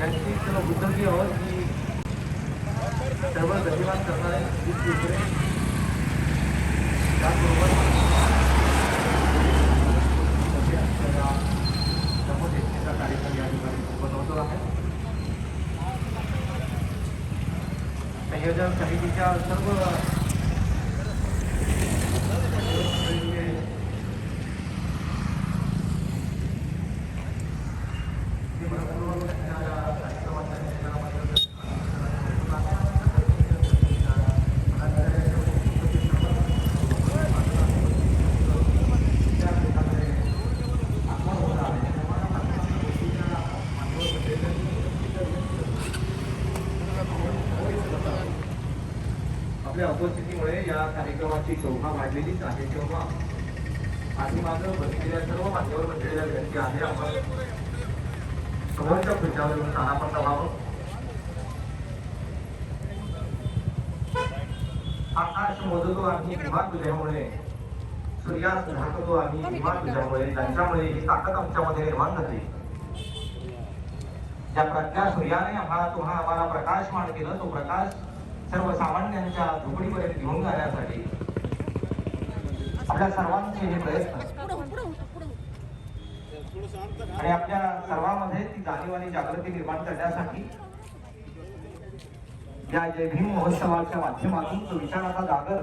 यांची सर्व बुद्धकी आहोत की सर्व गतिमान करणारे त्याचबरोबर जन्मदिवसाचा कार्यक्रम या ठिकाणी संपन्न होतो आहे. संयोजन समितीच्या सर्व आपल्या उपस्थितीमुळे या कार्यक्रमाची शोभा वाढलेलीच आहे. शोभा पाठीमागं बसलेल्या सर्व मान्यवर मंडळीला विनंती आहे आपण समोरच्या खुर्च्यावर येऊन स्थानापन्न व्हावं. आकाश मोजतो आम्ही विमान तुझ्यामुळे, सूर्यास झाकतो आम्ही विमान तुझ्यामुळे, ज्यांच्यामुळे ही ताकद आमच्यामध्ये निर्माण झाली. ज्या प्रज्ञा सूर्याने आम्हाला प्रकाशमान केलं, तो प्रकाश सर्वसामान्यांच्या झोपडीपर्यंत घेऊन जाण्यासाठी आपल्या सर्वांचे हे प्रयत्न आणि आपल्या सर्वांमध्ये ती जाणीव आणि जागृती निर्माण करण्यासाठी या जय भीम महोत्सवाच्या माध्यमातून तो विचाराचा जागर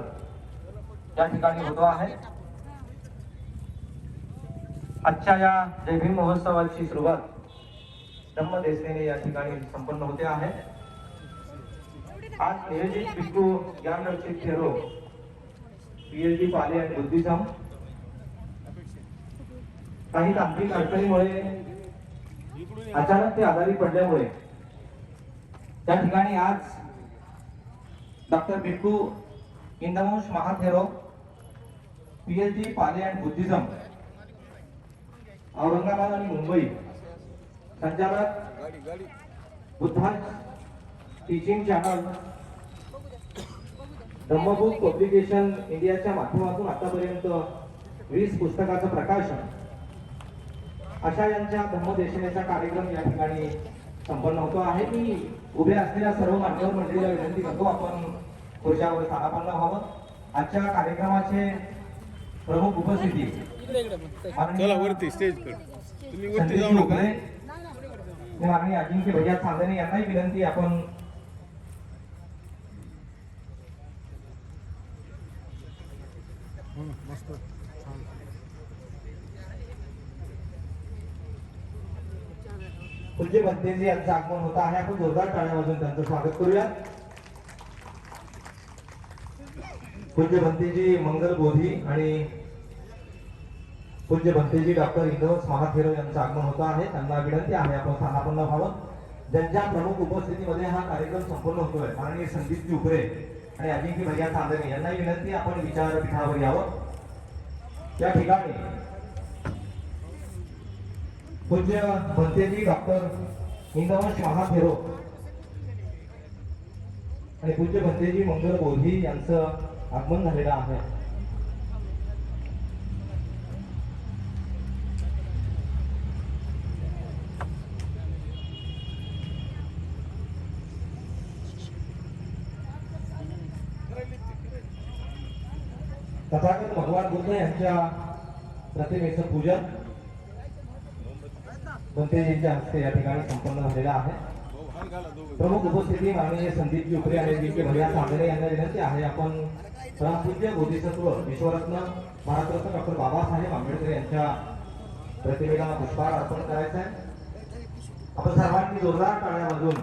या ठिकाणी होतो आहे. आजच्या या जय भीम महोत्सवाची सुरुवात ब्रह्मदेसनेने या ठिकाणी संपन्न होते आहे. आज नियोजित बिट्टू ज्ञानरक्षित फेरो पीएचडी पाले आणि बुद्धिझम काही तांत्रिक अडचणीमुळे अचानक ते आजारी पडल्यामुळे त्या ठिकाणी आज डॉक्टर बिट्टू इंदवंश महाथेरो पीएचडी पाले अँड बुद्धिझम औरंगाबाद आणि मुंबई संचालक बुद्धा टीचिंग चॅनल ब्रह्मबुक पब्लिकेशन इंडियाच्या माध्यमातून आतापर्यंत 20 पुस्तकाचं प्रकाशन अशा यांच्या धम्मदेशनेचा कार्यक्रम या ठिकाणी संपन्न होतो आहे. मी उभ्या असलेल्या सर्व मान्यवर मंडळीला विनंती करतो आपण खुर्च्यावर स्थानापन्न व्हावं. आजच्या कार्यक्रमाचे प्रमुख उपस्थिती माननीय अजिंक्य भैया चांदणे यांनाही विनंती आपण पूज्य भंतेजी यांचं आगमन होत आहे. आपण जोरदार टाळ्या वाजवून त्यांचं स्वागत करूया. पूज्य भंतेजी मंगल बोधी आणि पूज्य भंतेजी डॉक्टर इंदवंश महाथेरो यांचं आगमन होत आहे. त्यांना विनंती आहे आपण स्थानापन्न व्हावं. ज्यांच्या प्रमुख उपस्थितीमध्ये हा कार्यक्रम संपन्न होतोय माननीय संदीपजी उपरे आणि अजिंक्य भैया चांदणे यांनाही विनंती आपण विचारपीठावर यावं. या ठिकाणी पूज्य भंतेजी डॉक्टर इंदवंश महाथेरो आणि पूज्य भंतेजी मंगल बोधी यांचं आगमन झालेलं आहे. तथागत भगवान बुद्ध यांच्या प्रतिमेचं पूजन भंतेजींच्या हस्ते या ठिकाणी संपन्न झालेला आहे. प्रमुख उपस्थिती माननीय संदीपजी उपरे आणि अजिंक्य भैया चांदणे यांना विनंती आहे आपण परमपूज्य बोधिसत्व विश्वरत्न भारतरत्न डॉक्टर बाबासाहेब आंबेडकर यांच्या प्रतिमेला पुष्पहार अर्पण करायचा आहे. आपण सर्वांनी जोरदार टाळ्या वाजवून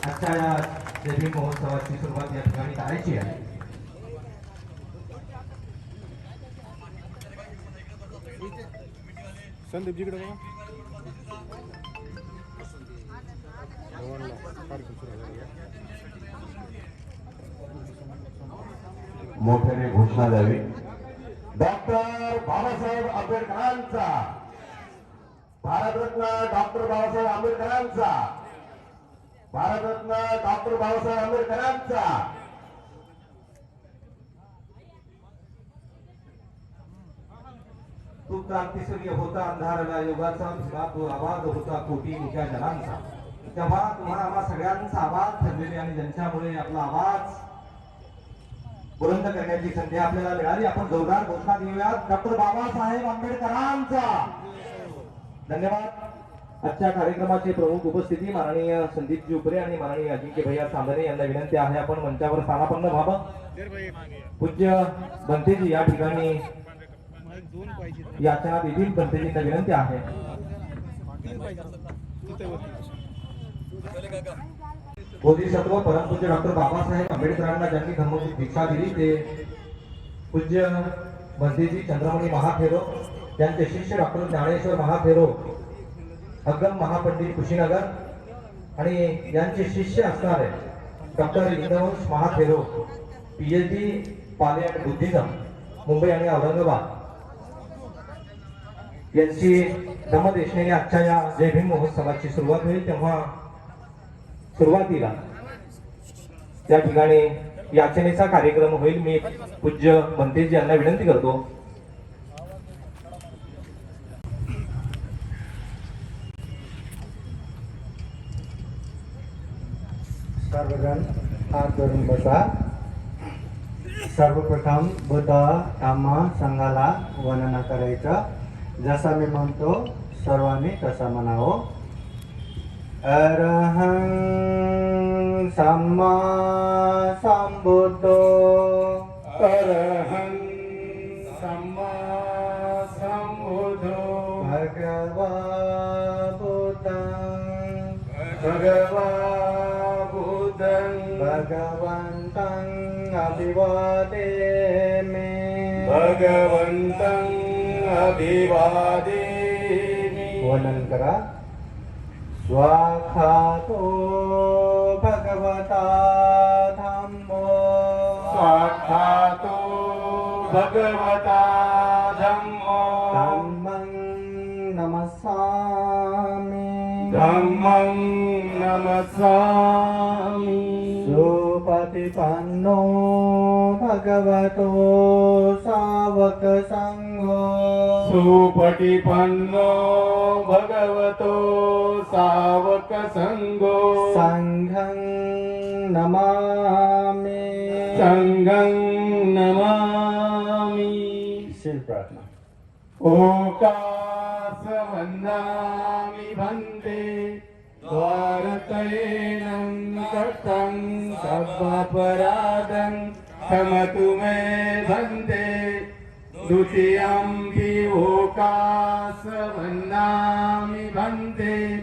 आजच्या या जय भीम महोत्सवाची सुरुवात या ठिकाणी करायची आहे. संदीप जिकडे मोठ्याने घोषणा द्यावी. डॉक्टर बाबासाहेब आंबेडकरांचा, भारतरत्न डॉक्टर बाबासाहेब आंबेडकरांचा, भारतरत्न डॉक्टर बाबासाहेब आंबेडकरांचा. तू क्रांतीसूर्य होता अंधारला युगाचा, तुझा तो आवाज होता कोटी मुख्या जनांचा. तेव्हा तुम्हाला आम्हा सगळ्यांचा आवाज ठरलेले आणि ज्यांच्यामुळे आपला आवाज बुलंद करण्याची संधी आपल्याला मिळाली. आपण जोरदार घोषणा देऊयात डॉक्टर बाबासाहेब आंबेडकरांचा. धन्यवाद. आजच्या कार्यक्रमाचे प्रमुख उपस्थिती माननीय संदीपजी उपरे आणि माननीय अजिंक्य भैया सांबरे यांना विनंती आहे आपण मंचावर स्थानापन्न व्हावं. पूज्य बनतेजी या ठिकाणी याचना देतील. बनतेजींना विनंती आहे. बोधिसत्व परमपूज्य डॉक्टर बाबासाहेब आंबेडकरांना ज्यांनी धर्मची दीक्षा दिली ते पूज्य बनतेजी चंद्रमणी महाथेरो, त्यांचे शिष्य डॉक्टर ज्ञानेश्वर महाथेरो अगम महापंडित कुशीनगर आणि यांचे शिष्य असणारे डॉक्टर इंद्रवंश महाथेरो PhD पाले आणि बुद्धिझम मुंबई आणि औरंगाबाद यांची धम्मदेशनेने आजच्या या जय भीम महोत्सवाची सुरुवात होईल. तेव्हा सुरुवातीला त्या ठिकाणी याचनेचा कार्यक्रम होईल. मी पूज्य बनतेजी यांना विनंती करतो. सर्वजण हात धरून बसा. सर्वप्रथम बुद्ध धम्म संघाला वंदना करायचं. जसा मी म्हणतो सर्वांनी तसा म्हणावं. अरहं सम्मा संबुद्धो अरहं सम्मा संबुद्धो भगवा बुद्धं भगवन्तं अभिवादेमि भगवन्तं अभिवादेमि. वंदन करा. स्वाखातो भगवता धम्मो स्वाखातो भगवता धम्मो धम्मं नमस्सामि धम्मं नमस्सामि. सुपतिपन्नो भगवतो सावक संघो सुपटिपन्नो भगवतो सावक संघो संघं नमामि संघं नमामि. शील प्रार्थना. ओकास वन्दामि भन्ते द्वारतयेनं कथं सर्वापराधं क्षमतु मे भन्ते. द्वितीयंपि ओकास वन्दामि भन्ते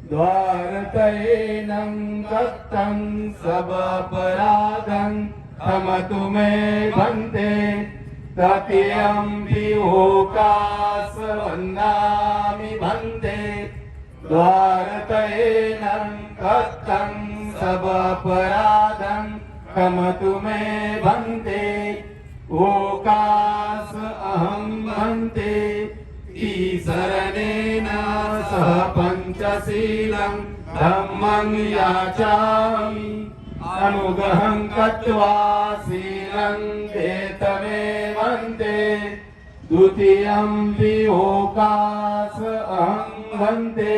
द्वारतयेनं कथं सर्वापराधं क्षमतु मे भन्ते. तृतीयंपि ओकास वन्दामि भन्ते द्वारतयेनं कथं सर्वापराधं क्षमतु मे भन्ते. ओकास अहं भन्ते ईशरणेन सह पञ्चशीलं धम्मं याचामि. अनुग्रहं कृत्वा शीलं देतमे भन्ते. द्वितीयंपि ओकास अहं भन्ते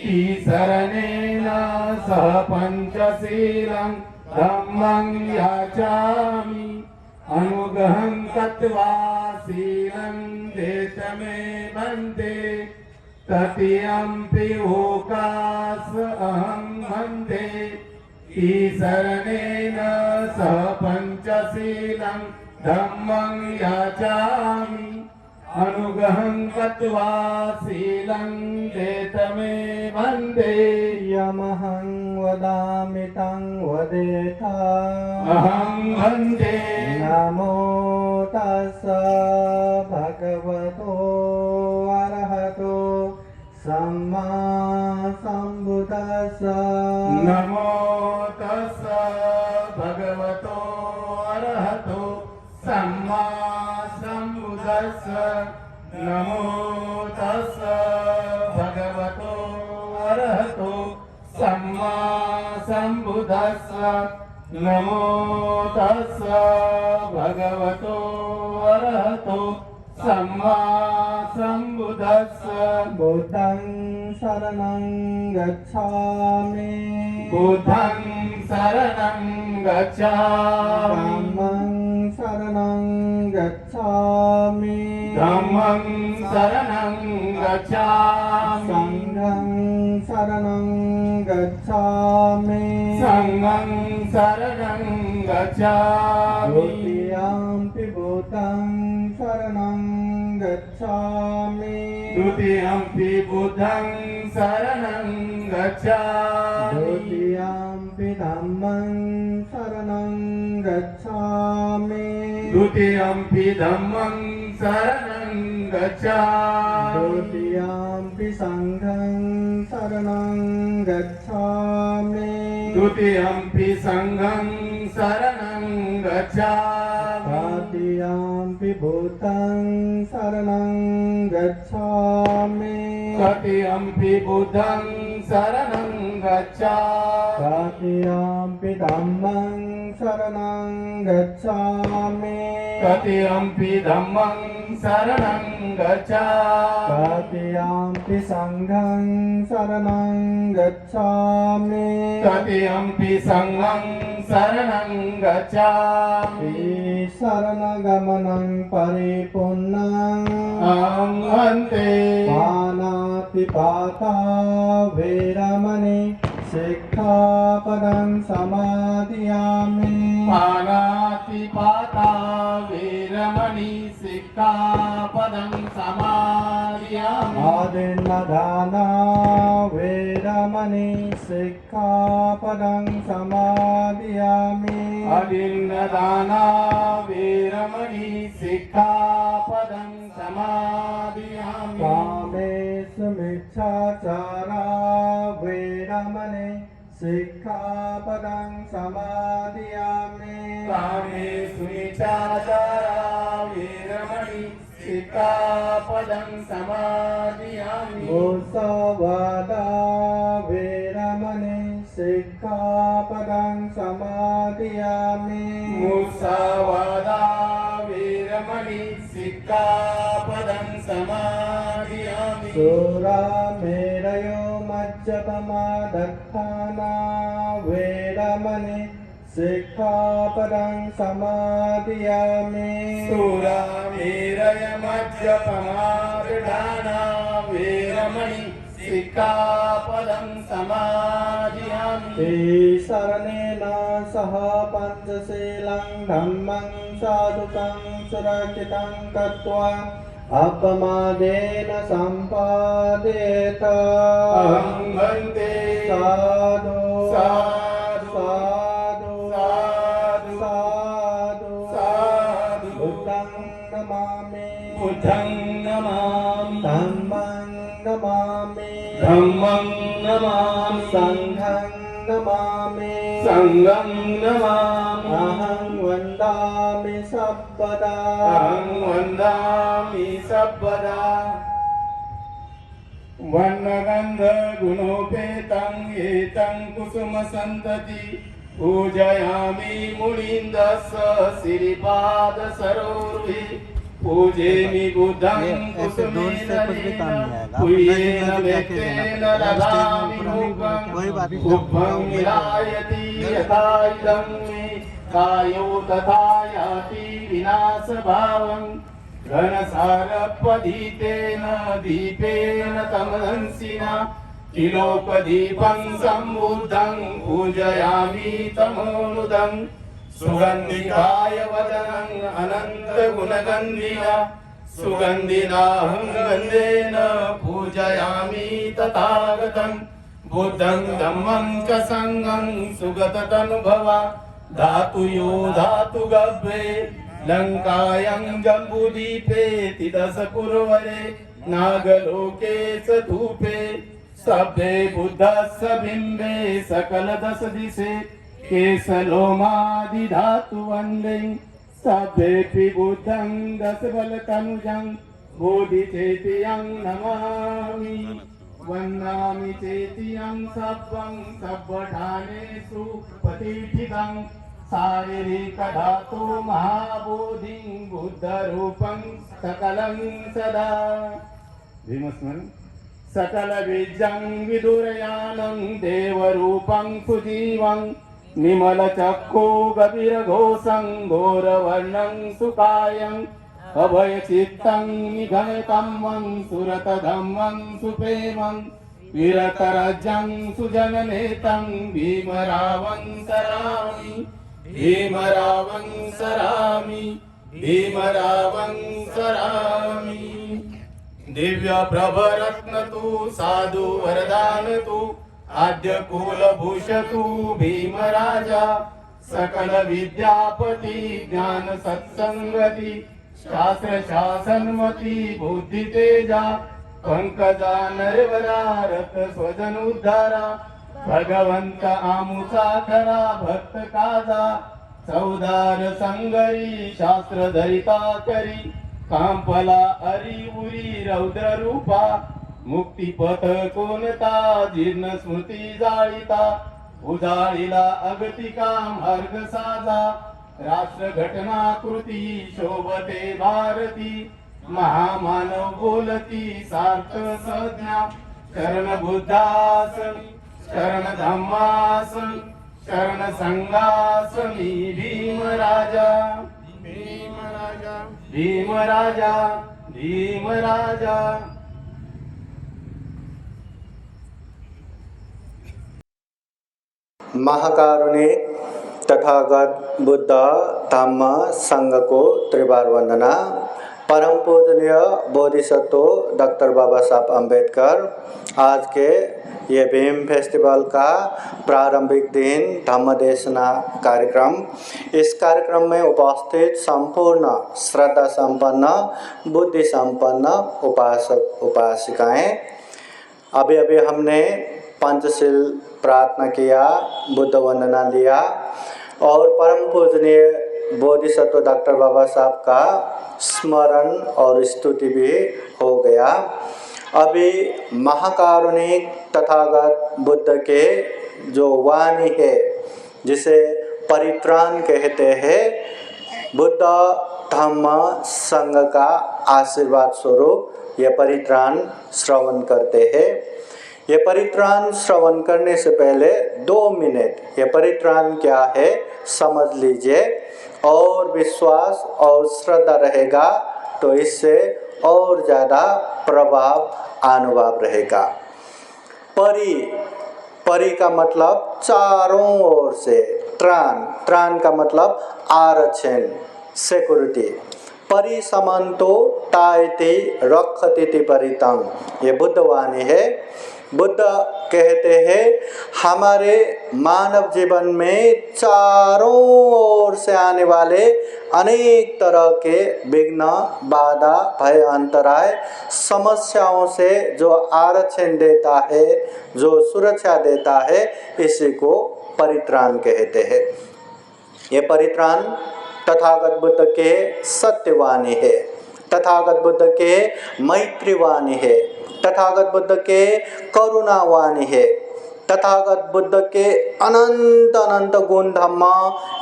ईशरणेन सह पञ्चशीलं धम्मं याचामि. अनुग्रहं कृत्वा शीलं देतमे भन्ते. तृतीयंपि ओकास अहं भन्ते ईशरणेन सह पञ्चशीलं धम्मं याचामि. अनुग्रहं कृत्वा शीलं देतमे भन्ते. यमहं वदामि तं वदेथा अहं भन्ते. नमो तस्स भगवतो अरहतो सम्मा संबुद्धस्स. नमो तस्स भगवतो अरहतो सम्मा संबुद्धस्स. नमो तस्स भगवतो अरहतो सम्मा संबुद्धस्स. नमो तस्स भगवतो अरहतो सम्मा संबुद्धस्स. बुद्धं शरणं गच्छामि बुद्धं शरणं गच्छामि धम्मं शरणं गच्छामि धम्मं शरणं गच्छामि संघं शरणं गच्छामि संघं शरणं गच्छामि द्वितीयंपि बुद्धं शरणं गच्छामि द्वितीयंपि बुद्धं शरणं गच्छामि द्वितीयंपि धम्मं शरणं गच्छामि द्वितीयंपि धम्मं शरणं गच्छामि द्वितीयंपि संघं शरणं गच्छामि द्वितीयंपि संघं शरणं गच्छामि तृतीयंपि बुद्धं शरणं गच्छामि तृतीयंपि बुद्धं शरणं गच्छामि तृतीयंपि धम्मं शरणं गच्छामि तृतीयंपि धम्मं शरणं गच्छामि तृतीयंपि संघं शरणं गच्छामि तृतीयंपि संघं शरणं गच्छामि शरणगमनं परिपूर्णं अन्ते पानातिपाता वैरमणि सिक्खापदं समादियामि पानातिपाता वीरमणि सिक्खापदं समादियामि आदिन्नदाना वैरमणि सिक्खापदं समादियामि अदिन्नदाना वीरमणि सिक्खापदं समादियामि कामेषु मिच्छाचारा वैरमणि सिक्खापदं समादियामि कामेषु मिच्छाचारा वीरमणि सिक्खापदं समादियामि मुसवादा वैरमणि सिक्खापदं समादियामि मुसावादा वीरमणि सिक्खापदं समादियामि सुरामेरयो मज्जपमा दत्ताना वैरमणि सिक्खापदं समादियामि सुरामेरय मज्जपमार्धाना वीरमणि सिक्खापदं समादियामि शरणेन सह पञ्चशीलं धम्मं साधुकं सुरक्षितं कृत्वा अपमादेन सम्पादेत अहं वन्दे साधु साधु साधु साधु साधु साधु बुद्धं नमामि बुद्धं नमामि धम्मं नमामि धम्मं नमामि संघं नमामि संघं नमामि अहं वन्दामि सर्वदा अहं वन्दामि सर्वदा वर्णगन्ध गुणोपेतं एतं कुसुमसन्तति पूजयामि मुनीन्द्रस्य श्रीपाद सरोरुहे पूजेमि बुद्धं कुसुमेन पुय्येन मेत्तेन ददामि मुखं उभं विलायति यथा इदं मे कायो तथा याति विनाशभावं घनसारपदीतेन दीपेन तमदंसिना किलोपदीपं सम्बुद्धं पूजयामि तमोनुदं सुगन्धिकाय वदनं अनन्तगुणगन्धिना सुगन्धिनाहं गन्धेन पूजयामि तथागतं बुद्धं धम्मं च संघं सुगततनुभवा धातुयो धातुगभ्रे लङ्कायां जम्बूदीपे तिदशपुरवरे नागलोके च धूपे सभ्ये बुद्धस्य बिम्बे सकलदशदिशे केशलोमादिधातु वन्दे सभ्येऽपि बुद्धं दशबलतनुजं बोधिचेतियं नमामि वन्दामि चेतियं सब्बं सब्बठानेषु प्रतिष्ठितं शारीरिकधातु महाबोधिं बुद्धरूपं सकलं सदा भीमस्मरण सकल बीजं विदुरयानं देवरूपं सुजीवं निमल चक्षु गभीर घोषं घोरवर्णं सुकायं अभय चित्तं निघनकम्मं सुरत धम्मं सुप्रेमं विरतरजं सुजननेतं भीमरावं सरामि भीमरावं सरामि भीमरावं सरामि दिव्य प्रभरत्न तू साधु वरदान तू आद्य कुलभूष तू भीमराजा सकल विद्यापती ज्ञान सत्संगती शास्त्र शासनमती बुद्धि तेजा पंकजा नरवरा रथ स्वजन उद्धारा भगवंत आमुचा खरा भक्त काजा चौदार संगरी शास्त्र धरिता करी कांपला अरी उरी रौद्र रूपा मुक्तिपथ कोणता जीर्ण स्मृती जाळीता उजाळीला अगतिका मार्ग साजा राष्ट्र घटना कृती शोभते भारती महामानव बोलती सार्थ संज्ञा शरण बुद्धासनी शरण धम्मासनी शरण संघासनी भीमराजा भीमराजा भीमराजा भीमराजा। महाकारुणिक तथागत बुद्ध धम्म संघ को त्रिवार वंदना। परम पूजनीय बोधिसत्व डॉक्टर बाबा साहब अम्बेडकर आज के ये भीम फेस्टिवल का प्रारंभिक दिन धम्म देशना कार्यक्रम। इस कार्यक्रम में उपस्थित संपूर्ण श्रद्धा संपन्न बुद्धि संपन्न उपासक उपासिकाएं, अभी हमने पंचशील प्रार्थना किया, बुद्ध वंदना लिया और परम पूजनीय बोधिसत्व डॉक्टर बाबा साहब का स्मरण और स्तुति भी हो गया। अभी महाकारुणिक तथागत बुद्ध के जो वाणी है, जिसे परित्राण कहते हैं, बुद्ध धम्म संघ का आशीर्वाद स्वरूप ये परित्राण श्रवण करते हैं। ये परित्राण श्रवण करने से पहले 2 मिनट ये परित्राण क्या है समझ लीजिए, और विश्वास और श्रद्धा रहेगा तो इससे और ज़्यादा प्रभाव अनुभव रहेगा। परि का मतलब चारों ओर से, त्राण का मतलब आरक्षण सिक्योरिटी। परि समन्तो तायति रक्षति परितं, ये बुद्ध वाणी है। बुद्ध कहते हैं हमारे मानव जीवन में चारों ओर से आने वाले अनेक तरह के विघ्न बाधा भय अंतराय समस्याओं से जो आरक्षण देता है, जो सुरक्षा देता है, इसी को परित्राण कहते हैं। ये परित्राण तथागत बुद्ध के सत्यवाणी है, तथागत बुद्ध के मैत्रीवाणी है, तथागत बुद्ध के करुणावाणी है, तथागत बुद्ध के अनंत अनंत गुण धम्म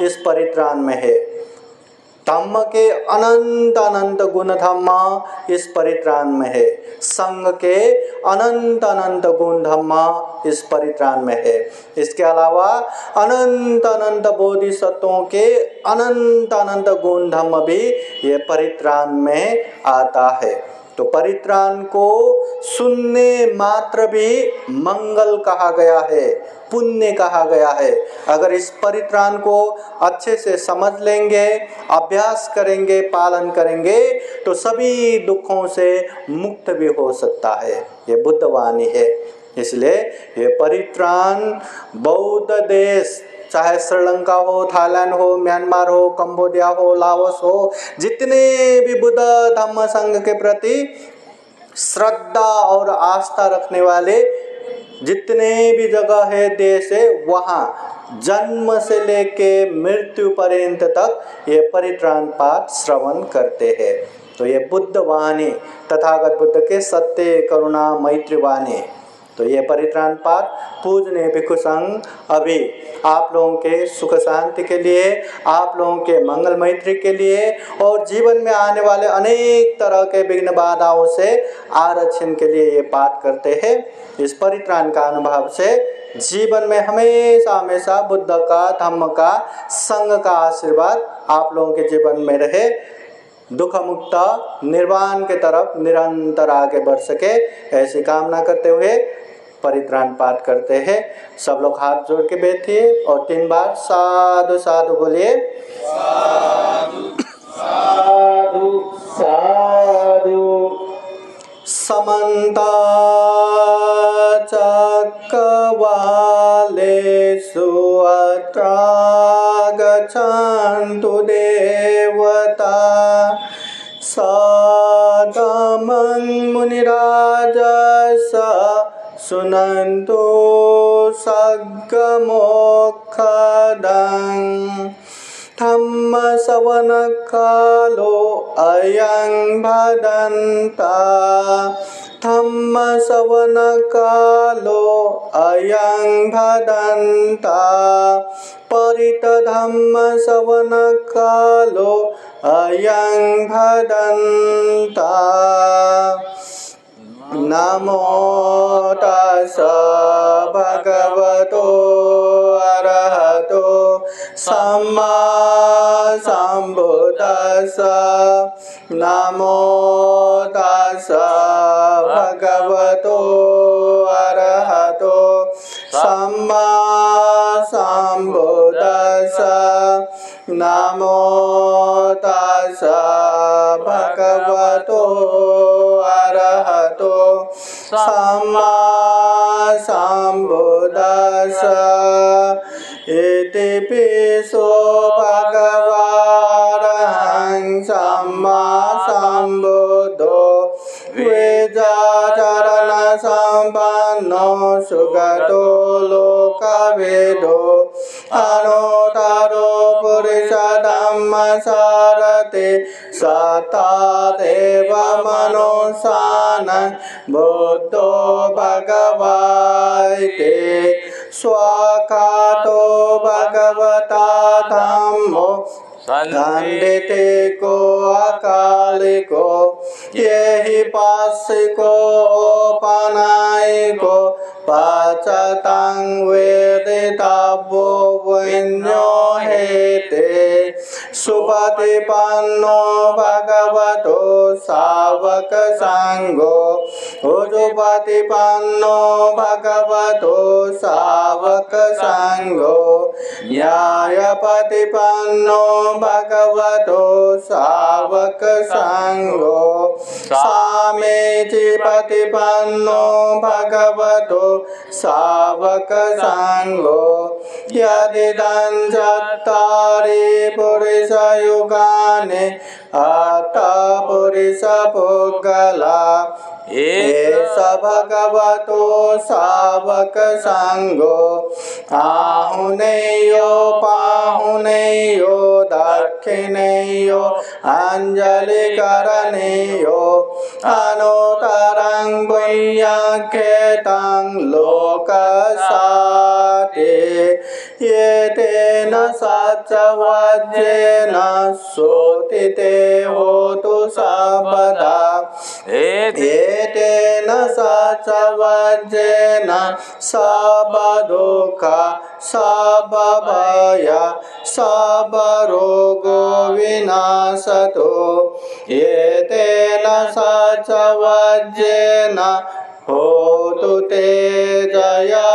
इस परित्राण में है। धम्म के अनंत अनंत गुण धम्म इस परित्राण में है। संघ के अनंत अनंत गुण धम्म इस परित्राण में है। इसके अलावा अनंत अनंत बोधिसत्वों के अनंत अनंत गुण धम्म भी ये परित्राण में आता है। तो परित्राण को सुनने मात्र भी मंगल कहा गया है, पुण्य कहा गया है। अगर इस परित्राण को अच्छे से समझ लेंगे, अभ्यास करेंगे, पालन करेंगे तो सभी दुखों से मुक्त भी हो सकता है। ये बुद्ध वाणी है। इसलिए ये परित्राण बौद्ध देश, चाहे श्रीलंका हो, थाईलैंड हो, म्यांमार हो, कंबोडिया हो, लाओस हो, जितने भी बुद्ध धम्म संघ के प्रति श्रद्धा और आस्था रखने वाले जितने भी जगह है, देश है, वहाँ जन्म से लेके मृत्यु पर्यंत तक ये परित्राण पाठ श्रवण करते हैं। तो ये बुद्ध वाणी, तथागत बुद्ध के सत्य करुणा मैत्री वाणी। तो ये परित्राण पाठ पूजनीय भिक्षु संघ अभी आप लोगों के सुख शांति के लिए, आप लोगों के मंगल मैत्री के लिए और जीवन में आने वाले अनेक तरह के विघ्न बाधाओं से आरक्षण के लिए ये पाठ करते हैं। इस परित्राण का अनुभव से जीवन में हमेशा हमेशा बुद्ध का, धम्म का, संघ का आशीर्वाद आप लोगों के जीवन में रहे, दुख मुक्त निर्वाण के तरफ निरंतर आगे बढ़ सके, ऐसी कामना करते हुए परित्राण पाठ करते हैं। सब लोग हाथ जोड़ के बैठिए और 3 बार साधु साधु बोलिए। साधु साधु साधु। समन्त चक्रवालेषु अत्र गच्छन्तु देवता सगमं मुनिराजस सुनन्तु सद्गमोक्षदं धम्म श्रवण कालो अयं भदन्ता धम्म श्रवण कालो अयं भदन्ता परित धम्म श्रवण कालो अयं भदन्ता नमो तस्स भगवतो अरहतो सम्मा सम्बुद्दस्स नमो तस्स भगवतो अरहतो सम्मा सम्बुद्दस्स नमो तस्स भगवतो अरहतो सम्मा सम्बुद्दस्स इति पिसो भगवारहं सम्मा सम्बुद्धो वेदाचरण सम्पन्नो सुगतो लोकवेदो अनुत्तरो पुरुष धम्म सारथि सता देव मनुष्यान् बुद्धो भगवाते स्वाकातो भगवता धम्मो खंडिते को अकालिको यही पासिको पनाइको पाचतां वेदितव्यो वैन्यो हेते सुपतिपन्नो भगवतो सावक संघो उजुपतिपन्नो भगवतो सावक संघो न्यायपतिपन्नो भगवतो सावक संघो सामीचिपतिपन्नो भगवतो सावक संघो यदिदं चत्वारि पुरुष युगानि अत पुरुष पुद्गला एष भगवतो सावक संघो आहुनेयो पाहुनेयो दक्षिणेयो अंजलिकरणेयो अनुत्तरं पुण्यक्षेत्रं लोकसाते येतेन सच्चवज्रेन सोतिते होतु सर्वदा एतेन सच्चवज्रेन सर्वदुःख सर्वभय सर्वरोगो विनाशतो एतेन सच्चवज्रेन होतु ते जयमङ्गलम्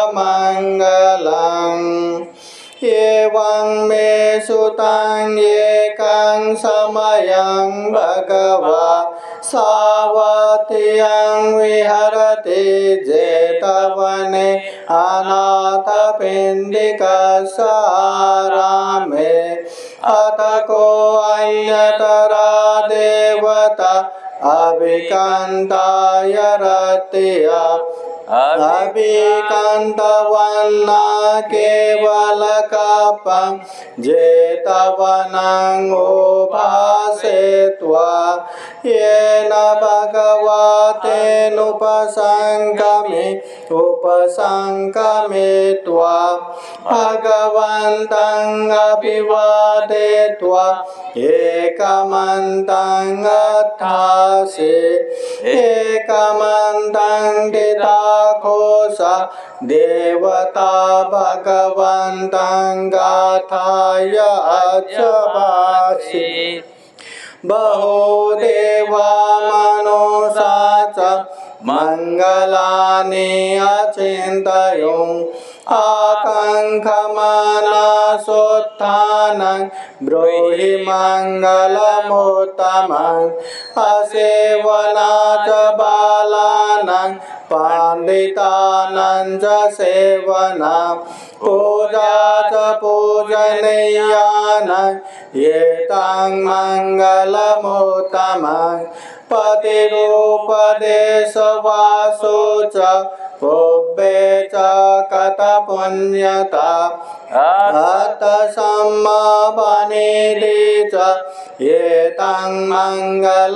एवं मे सुतं एकं समयं भगवा सावत्यं विहरति जेतवने अनाथपिण्डिकासारामे अतको अन्यतरा देवता अभिकान्ताय रत्या अभिकान्तवन्ना केवलकपं जेतवनं उपासेत्वा येन भगवा उपसङ्गमित्वा भगवन्तं अभिवादयित्वा एकमन्तं गच्छासि एकमन्तं गीताघोष देवता भगवन्तं गाथाय अजवासि बहुदेवा मनोसा च मङ्गलानि अचिन्तयं आकाङ्क्षमानसोत्थानं ब्रूहि मङ्गलमुत्तमम् असेवना च बालानां पण्डितानां च सेवना पूजा च पूजनीयानां एतं मङ्गलमुत्तमम् पतिरूपदेशवासो च पुब्बे च कतपुण्यता अतसम्मावनेदे च एतं मङ्गलमुत्तमम्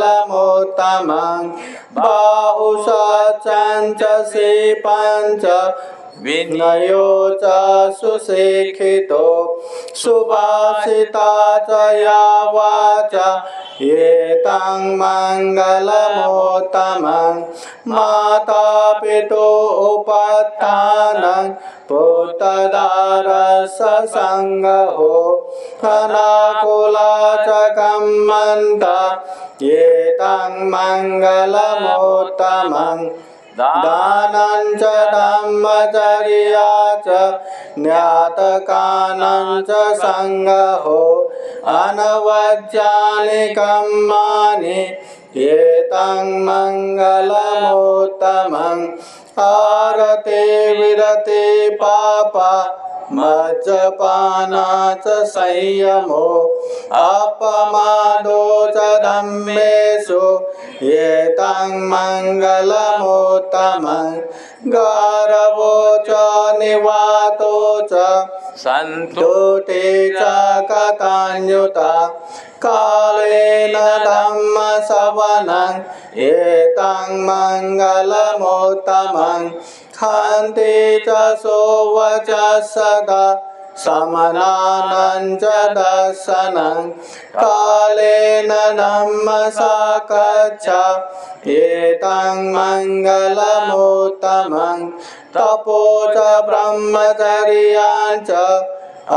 बाहुषचं च सीपं च विनयो च सुशिक्षितो सुभाषिता च या वाचा एतं मङ्गलमुत्तमम् माता पितु उपत्थानं पुत्रदारस्य सङ्गहो अनाकुला च कम्मन्ता एतं मङ्गलमुत्तमम् दानं च धम्मचर्या च ज्ञातकानं च सङ्गहो अनवज्यानि कर्माणि एतं मङ्गलमुत्तमम् आरते विरते पापा मज्जपाना च संयमो अपमादो च धम्मेषु एतं मङ्गलमुत्तमम् गारवो च निवातो च सन्तुते च कथान्युता कालेन धम्मश्रवणं एतं मङ्गलमुत्तमम् खान्ति च सोवच सदा समनानं च दर्शनं कालेन धम्मसाकच्छ एतं मङ्गलमुत्तमम् तपो च ब्रह्मचर्यां च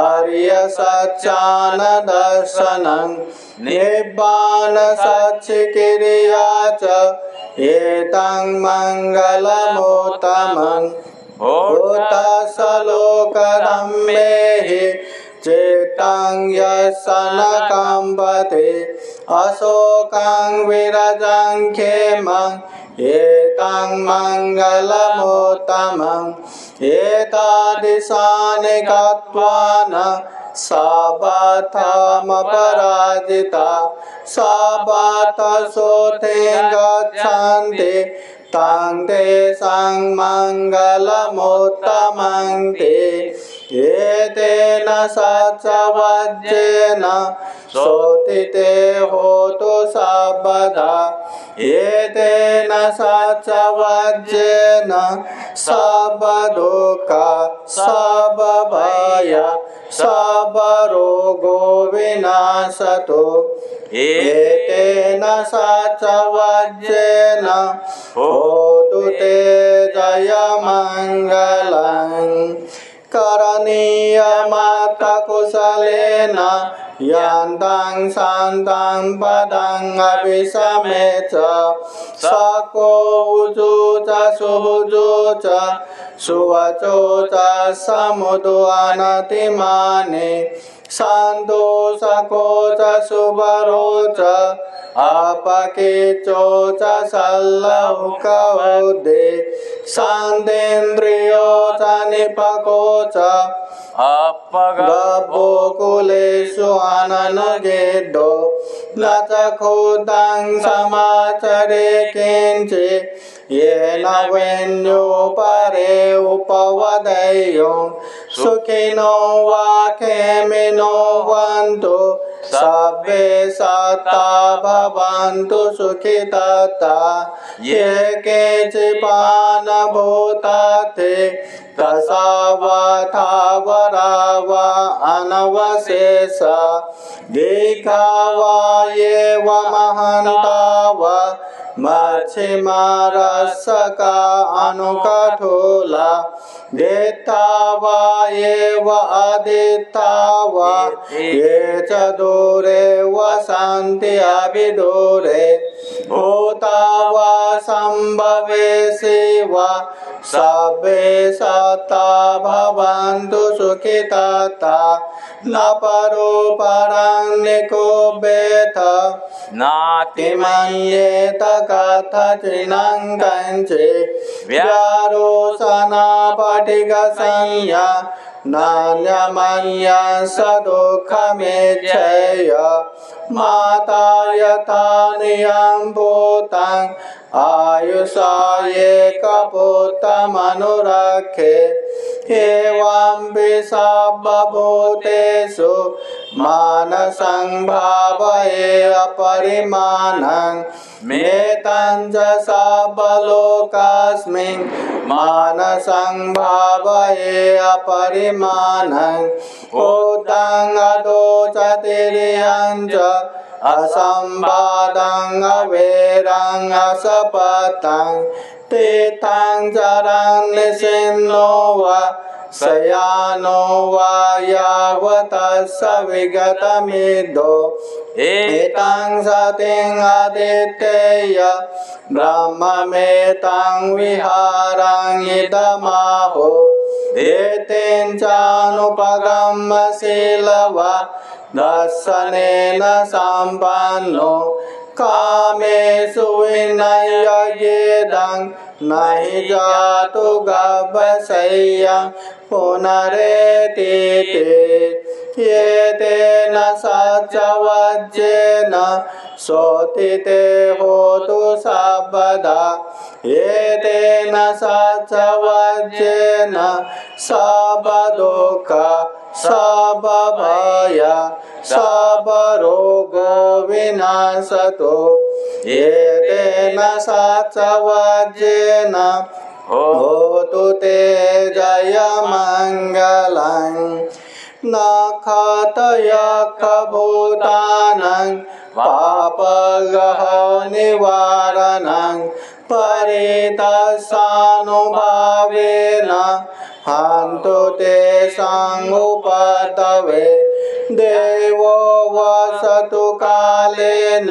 आर्यसत्यानदर्शनं निब्बानसच्चिक्रिया च एतं मङ्गलमुत्तमम् भूतसलोकधम्मेहि चित्तं यस्सनकम्पते अशोकं विरजं क्षेमं एतं मङ्गलमुत्तमम् एतादृशानि गत्वा न साबथमपराजिता साबतसोते गच्छन्ति तं तेषां मङ्गलमुत्तमं ते एतेन सच्चवज्जेन सोतिते होतु सर्वदा एतेन सच्चवज्जेन सर्वदुःख सर्वभय सर्वरोगो विनाशतो एतेन सच्चवज्जेन होतु ते जयमङ्गलम् करणीयमात्तकुशलेन यान्तं शान्तं पदं अभिसमे च सको ऊचु च सुहुजु च सुवचो च समुद्वनतिमाने शान्तो सको च सुवरो च अपकेचो च सल्लौकौदे शान्तेन्द्रियो च निपको च गब्बोकुलेषु अननुगेदो न च क्षुतं समाचरे किञ्चित् येन वेण्योपरे उपवदेयं सुखिनो वा क्षेमिनो वन्तु सर्वे सत्ता भवन्तु सुखिता ये केचिपान भूताते तसावथावराव अनवशेष दीघावा एव महन्ताव मच्छिमारसका अनुकठोला देतावा एव अदितावा ये च दूरे वसन्ति अभिदूरे भूतावा सम्भवे शिव सर्वे सत्ता भवन्तु सुखिता न परो परं निकुब्येत नाति मन्येत कथचिनं कञ्चित् व्यारोसना पटिकसंज्ञा नान्यमन्यं स दुःखमेच्छय माता यथा नियं भूतं आयुषा एकपुत्रमनुरक्षे एवं सर्वभूतेषु मानसं भावये अपरिमाणं मेतं च सर्वलोकस्मिन् मानसं भावये अपरिमाणं उदं अधो च तिर्यं च असंवादं अवेरं असपतं तीर्थं चरं निशिन्नो वा शयानो वा यावतस्य विगतमिद्धो एतं सतिं आदित्येय ब्रह्ममेतं विहारं इदमाहो एतेन चानुपगम्यशीलवा दर्शनेन सम्पन्नो कामेषु विनययेदं न हि जातु गभशय्यं पुनरेतीते एतेन सचवज्येन सोतिते होतु सर्वदा एतेन सचवज्येन सर्वदुःख सर्वभय सर्वरोगो विनाशतो एतेन सचवज्येन होतु ते जयमङ्गलं न खतयखभूतानं पापगः निवारणं परितसानुभावेन हन्तु तेषां उपतवे देवो वसतु कालेन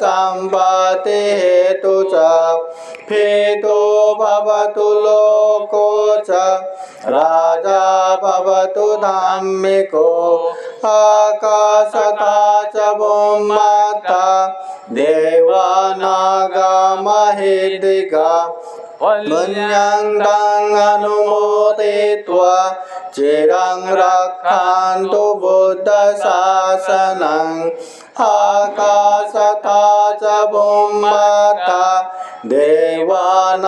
सम्पत्ति हेतु च फेतो भवतु लोको च राजा भवतु धार्मिको आकाशता च भूमता देवानागमहेदिका पुण्यं अनुमोदयित्वा चिरं रक्षन्तु बुद्धशासनम् आकाशता च भूमता देवानागमहेदिका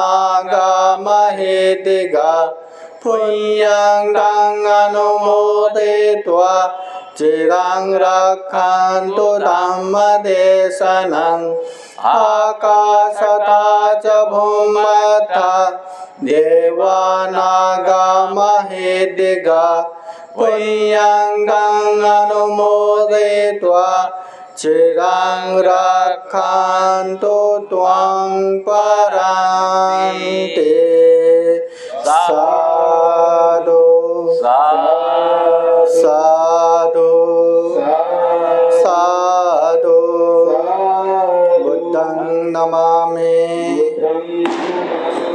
पुण्यं अनुमोदयित्वा चिरं रक्षन्तु धम्मदेशनम् आकाशता च भूमता देवानागमहेदिका पुण्यं अनुमोदयित्वा चिरं रक्षन्तु त्वां परान्ते साधु साधु साधु बुद्धं नमामि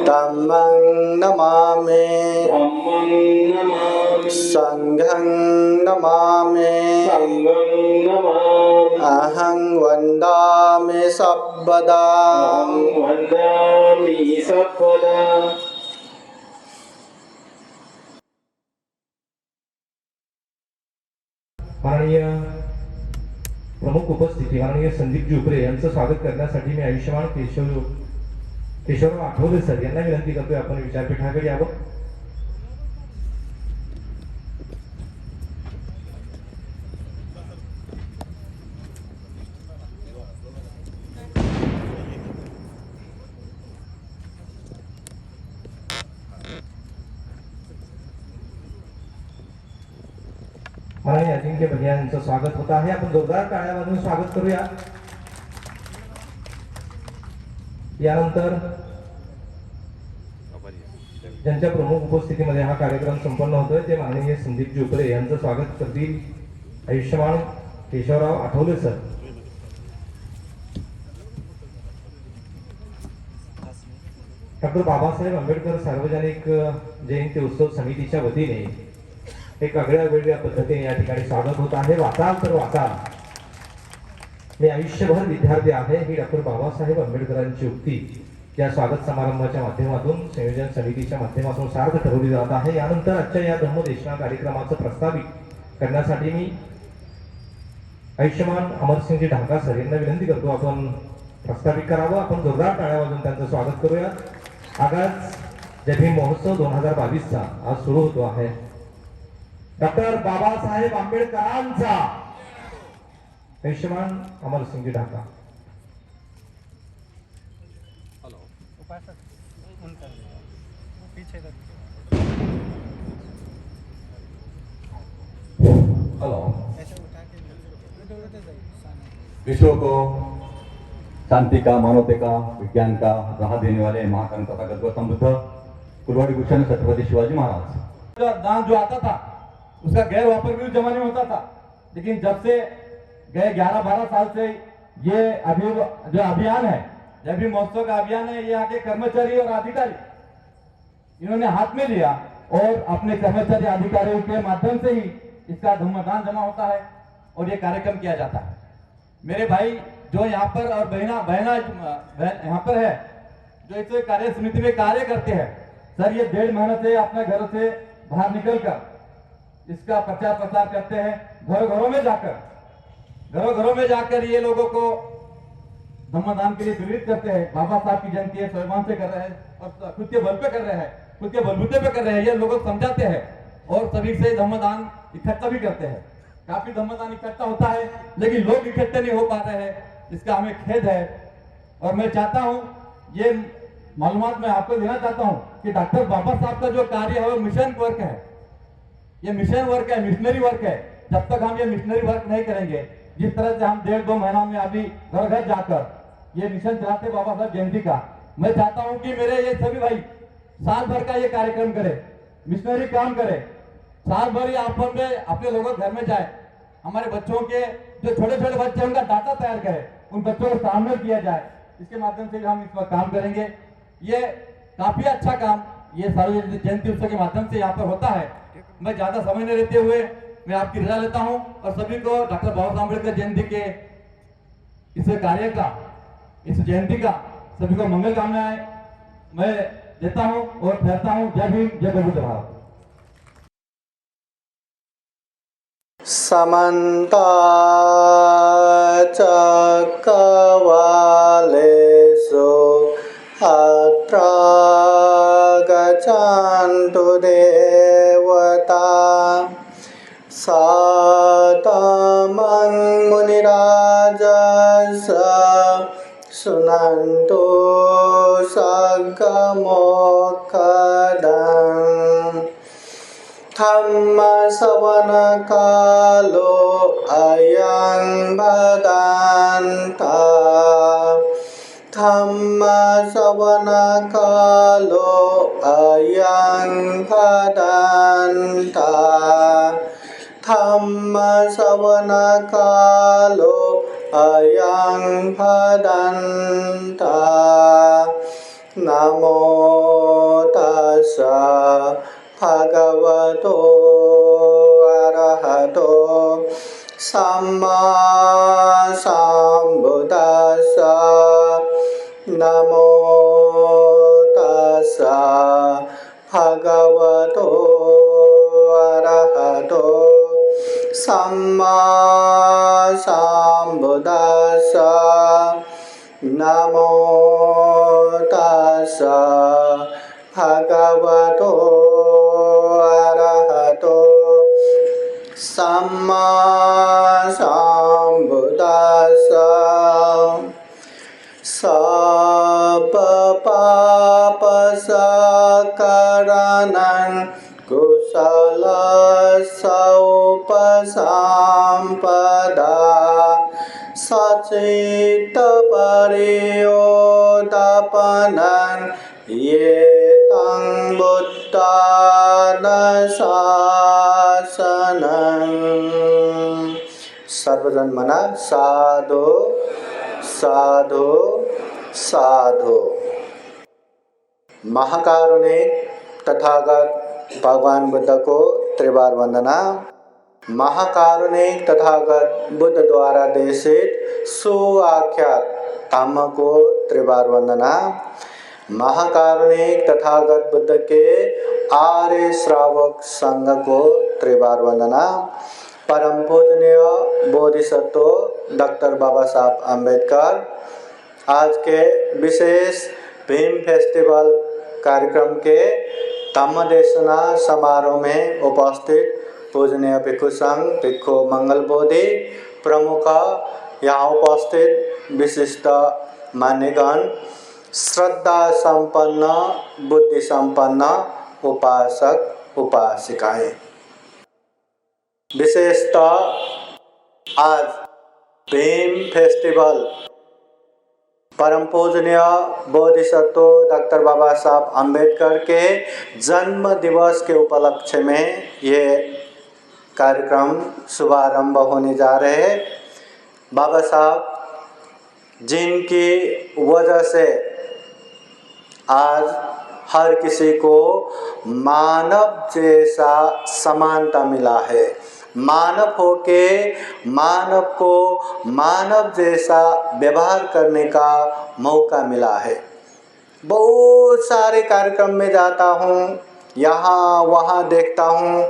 धम्मं नमामि संघं नमामि अहं वन्दामि सर्वदा माननीय प्रमुख उपस्थिती माननीय संदीप जुपरे यांचं स्वागत करण्यासाठी मी आयुष्यमान केशवराव आठवले सर यांना विनंती करतोय आपण विचारपीठाकडे यावं. माननीय अजिंक्य भैया यांचं स्वागत होत आहे. आपण जोरदार टाळ्या वाजवून स्वागत करूया. यानंतर ज्यांच्या प्रमुख उपस्थितीमध्ये हा कार्यक्रम संपन्न होतोय ते माननीय संदीप जोपरे यांचं स्वागत करतील आयुष्यमान केशवराव आठवले सर. डॉक्टर बाबासाहेब आंबेडकर सार्वजनिक जयंती उत्सव समितीच्या वतीने एक वेगळ्या पद्धतीने या ठिकाणी स्वागत होत आहे. वाचाल तर वाचाल, मी आयुष्यभर विद्यार्थी आहे ही डॉक्टर बाबासाहेब आंबेडकरांची उक्ती या स्वागत समारंभाच्या माध्यमातून संयोजन समितीच्या माध्यमातून सार्थ ठरवली जात आहे. यानंतर आजच्या या धम्मदेशना कार्यक्रमाचं प्रस्तावित करण्यासाठी मी आयुष्यमान अमरसिंहजी ढाका सर यांना विनंती करतो आपण प्रस्तावित करावं. आपण जोरदार टाळ्या वाजवून त्यांचं स्वागत करूया. आगाज जय भीम महोत्सव 2022चा आज सुरू होतो आहे. डॉक्टर बाबासाहेब आंबेडकरांचा आयुष्यमान अमरसिंहजी ढाका. हेलो, विश्व को शांति का, मानवते का, विज्ञान का राह देने वाले महाकान तथागत गौतम बुद्ध, कुलवाड़ी भूषण छत्रपति शिवाजी महाराज. दान जो आता था उसका गैर वापर भी उस जमाने में होता था, लेकिन जब से गए 11-12 साल से ये अभी जो अभियान है, जब भी महोत्सव का अभियान है, ये आके कर्मचारी और अधिकारी इन्होंने हाथ में लिया और अपने कर्मचारी अधिकारियों के माध्यम से ही इसका धम्मदान जमा होता है और ये कार्यक्रम किया जाता है. मेरे भाई जो यहाँ पर और बहना यहाँ पर है जो इस कार्य समिति में कार्य करते हैं, सर ये 1.5 महीने से अपने घर से बाहर निकलकर इसका प्रचार प्रसार करते हैं. घरों में जाकर ये लोगों को धम्मदान के लिए प्रेरित करते हैं. बाबा साहब की जयंती है, स्वाभिमान से कर रहे हैं और खुद के बल पे कर रहे हैं, खुद के बलबूते पे कर रहे हैं. ये लोगों को समझाते हैं और सभी से धम्मदान इकट्ठा भी करते हैं. काफी धम्मदान इकट्ठा होता है लेकिन लोग इकट्ठे नहीं हो पा रहे हैं, इसका हमें खेद है. और मैं चाहता हूं ये मालूमात मैं आपको देना चाहता हूं कि डॉक्टर बाबा साहब का जो कार्य है वो मिशन वर्क है. ये मिशन वर्क है, मिशनरी वर्क है. जब तक हम ये मिशनरी वर्क नहीं करेंगे, जिस तरह से हम 1.5-2 महीना में अभी घर घर जाकर ये मिशन चलाते बाबा साहब जयंती का, मैं चाहता हूं कि मेरे ये सभी भाई साल भर का ये कार्यक्रम करे, मिशनरी काम करे. साल भर आप अपने लोगों के घर में जाए, हमारे बच्चों के जो छोटे छोटे बच्चे उनका डाटा तैयार करें, उन बच्चों को शामिल किया जाए. इसके माध्यम से हम इस पर काम करेंगे. ये काफी अच्छा काम ये सार्वजनिक जयंती उत्सव के माध्यम से यहाँ पर होता है. मैं ज्यादा समय नहीं लेते हुए मैं आपकी रजा लेता हूँ और सभी को डॉक्टर बाबा साहब अम्बेडकर जयंती के इस कार्य का, इस जयंती का सभी को मंगल कामनाएं मैं देता हूँ और ठहरता हूँ. जय भीम, जय प्रभु भारत. समन्ता चक्रवालेषु अत्र गच्छन्तु देवता सातमं मुनिराजस सुनन्तु सगमोक्खदम् धम्म सवन कालो अयं भदन्ता धम्म सवन कालो अयं भदन्ता धम्म सवन कालो अयं भदन्ता नमो तस्सा भगवतो अरहतो सम्मा सम्बुद्धास्सा नमो तस्सा भगवतो अरहतो सम्मा सम्बुद्धास्सा नमो तस्सा भगवतो अरहतो सम्मा सम्बुद्धास्सा सब पाप सकरणं कुशल सौपसा चित्त परियोदापनं ये तं बुद्धानुशासनं। सर्वजन मना साधु साधु साधु। महाकारुणिक तथागत भगवान बुद्ध को त्रिवार वंदना। महाकारुणिक तथागत बुद्ध द्वारा देशित सुआख्यात धम्म को त्रिवार वंदना। महाकारुणिक तथागत बुद्ध के आर्य श्रावक संघ को त्रिवार वंदना। परम पूजनीय बोधिसत्व डॉक्टर बाबा साहब अम्बेडकर आज के विशेष भीम फेस्टिवल कार्यक्रम के धम्मदेशना समारोह में उपस्थित पूजनीय भिक्षु संघ भिक्षु मंगल बोधि प्रमुख, यहाँ उपस्थित विशिष्ट मान्यगण, श्रद्धा संपन्न बुद्धि संपन्न उपासक उपासिकाएं, विशेषतः आज भीम फेस्टिवल परम पूजनीय बोधिसत्व डॉक्टर बाबा साहब अम्बेडकर के जन्म दिवस के उपलक्ष्य में ये कार्यक्रम शुभारंभ होने जा रहे हैं। बाबा साहब जिनकी वजह से आज हर किसी को मानव जैसा समानता मिला है, मानव होके मानव को मानव जैसा व्यवहार करने का मौका मिला है। बहुत सारे कार्यक्रम में जाता हूँ, यहाँ वहाँ देखता हूँ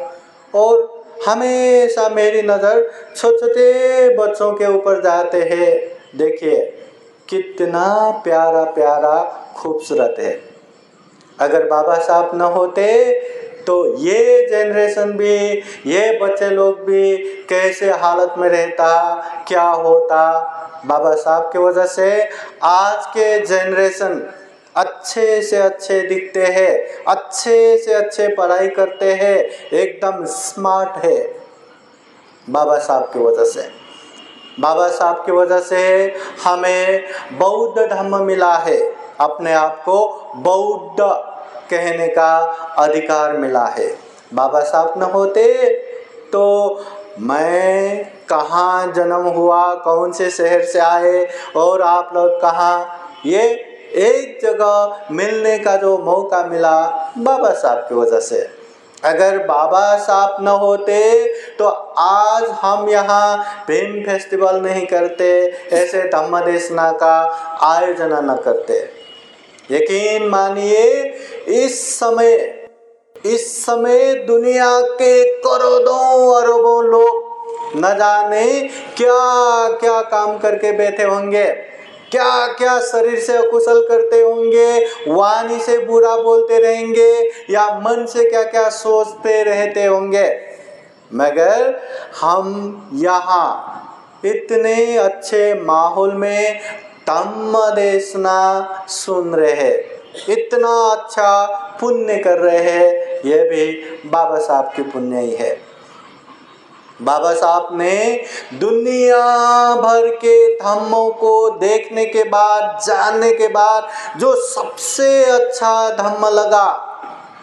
और हमेशा मेरी नज़र छोटे छोटे बच्चों के ऊपर जाते हैं। देखिए कितना प्यारा प्यारा खूबसूरत है। अगर बाबा साहब न होते तो ये जनरेशन भी, ये बच्चे लोग भी कैसे हालत में रहता, क्या होता। बाबा साहब की वजह से आज के जनरेशन अच्छे से अच्छे दिखते हैं, अच्छे से अच्छे पढ़ाई करते हैं, एकदम स्मार्ट है। बाबा साहब की वजह से, बाबा साहब की वजह से हमें बौद्ध धर्म मिला है, अपने आप को बौद्ध कहने का अधिकार मिला है। बाबा साहब न होते तो मैं कहाँ जन्म हुआ, कौन से शहर से आए और आप लोग कहाँ, ये एक जगह मिलने का जो मौका मिला बाबा साहब की वजह से। अगर बाबा साहब न होते तो आज हम यहाँ भीम फेस्टिवल नहीं करते, ऐसे धम्म देशना का आयोजन न करते। यकीन मानिए इस समय दुनिया के करोड़ों अरबों लोग न जाने क्या क्या काम करके बैठे होंगे, क्या क्या शरीर से अकुशल करते होंगे, वाणी से बुरा बोलते रहेंगे या मन से क्या क्या सोचते रहते होंगे, मगर हम यहाँ इतने अच्छे माहौल में धम्म देशना सुन रहे हैं, इतना अच्छा पुण्य कर रहे हैं, यह भी बाबा साहब की पुण्य ही है। बाबा साहब ने दुनिया भर के धम्मों को देखने के बाद, जानने के बाद जो सबसे अच्छा धम्म लगा,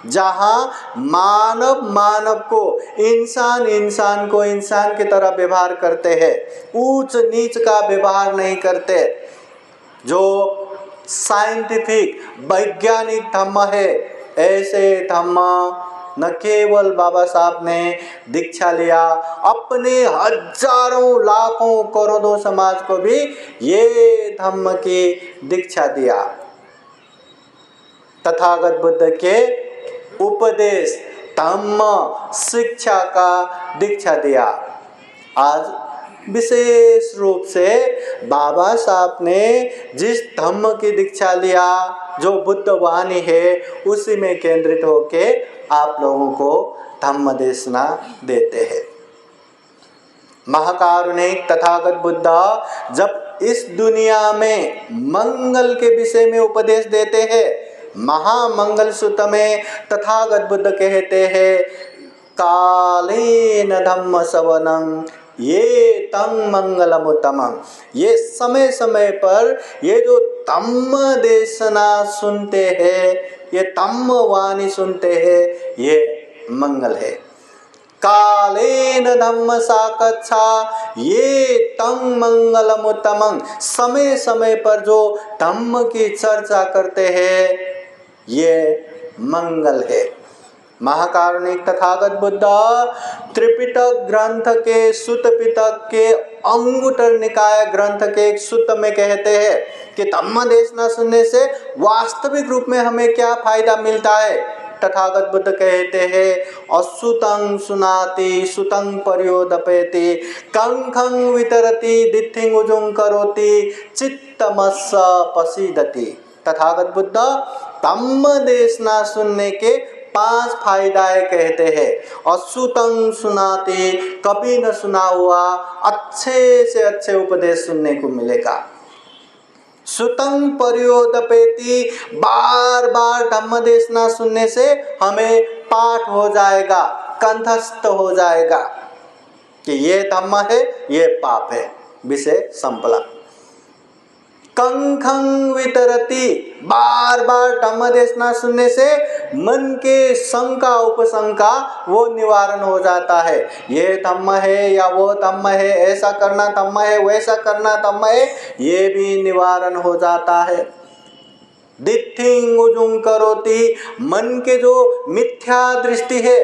जहाँ मानव को, इंसान को इंसान की तरह व्यवहार करते हैं, ऊंच नीच का व्यवहार नहीं करते, जो साइंटिफिक वैज्ञानिक धम्म है, ऐसे धम्म न केवल बाबा साहब ने दीक्षा लिया, अपने हजारों लाखों करोड़ों समाज को भी ये धम्म की दीक्षा दिया। तथागत बुद्ध के उपदेश धम्म शिक्षा का दीक्षा दिया। आज विशेष रूप से बाबा साहब ने जिस धम्म की दीक्षा लिया, जो बुद्ध वाणी है, उसी में केंद्रित होके आप लोगों को धम्म देशना देते हैं। महाकारुणिक तथागत बुद्ध जब इस दुनिया में मंगल के विषय में उपदेश देते हैं, महामंगल सूत्र में तथागत बुद्ध कहते हैं, कालेन धम्म सवनं ये तंग मंगलम उत्तमं, ये समय समय पर ये जो धम्म देशना सुनते हैं, ये धम्म वाणी सुनते हैं, ये मंगल है। कालेन धम्म साकच्छा, ये तंग मंगलम उत्तमं, समय समय पर जो धम्म की चर्चा करते हैं, ये मंगल है। महाकारुणिक तथागत बुद्ध त्रिपिटक ग्रंथ के सुत पिटक के अंगुत्तर निकाय ग्रंथ के एक सुत में कहते हैं कि धम्म देशना सुनने से वास्तविक रूप में हमें क्या फायदा मिलता है। तथागत बुद्ध कहते हैं असुतं सुनाति सुतं पर्योदपेति कंखं वितरति दिथिं उजुं करोति चित्तमस्स पसीदति। तथागत बुद्ध धम्म देशना सुनने के 5 फायदाएं कहते हैं। असुतं सुनाति, कभी न सुना हुआ अच्छे से अच्छे उपदेश सुनने को मिलेगा। सुतं पर्योदपेति, बार बार धम्म देशना सुनने से हमें पाठ हो जाएगा, कंठस्थ हो जाएगा कि ये धम्म है, ये पाप है, विषय संपला। कंखं वितरति, बार बार धम्म देशना सुनने से मन के शंका उपशंका वो निवारण हो जाता है। ये धम्म है या वो धम्म है, ऐसा करना धम्म है, वैसा करना धम्म है, ये भी निवारण हो जाता है। दिथिं उजुं करोति, मन के जो मिथ्या दृष्टि है,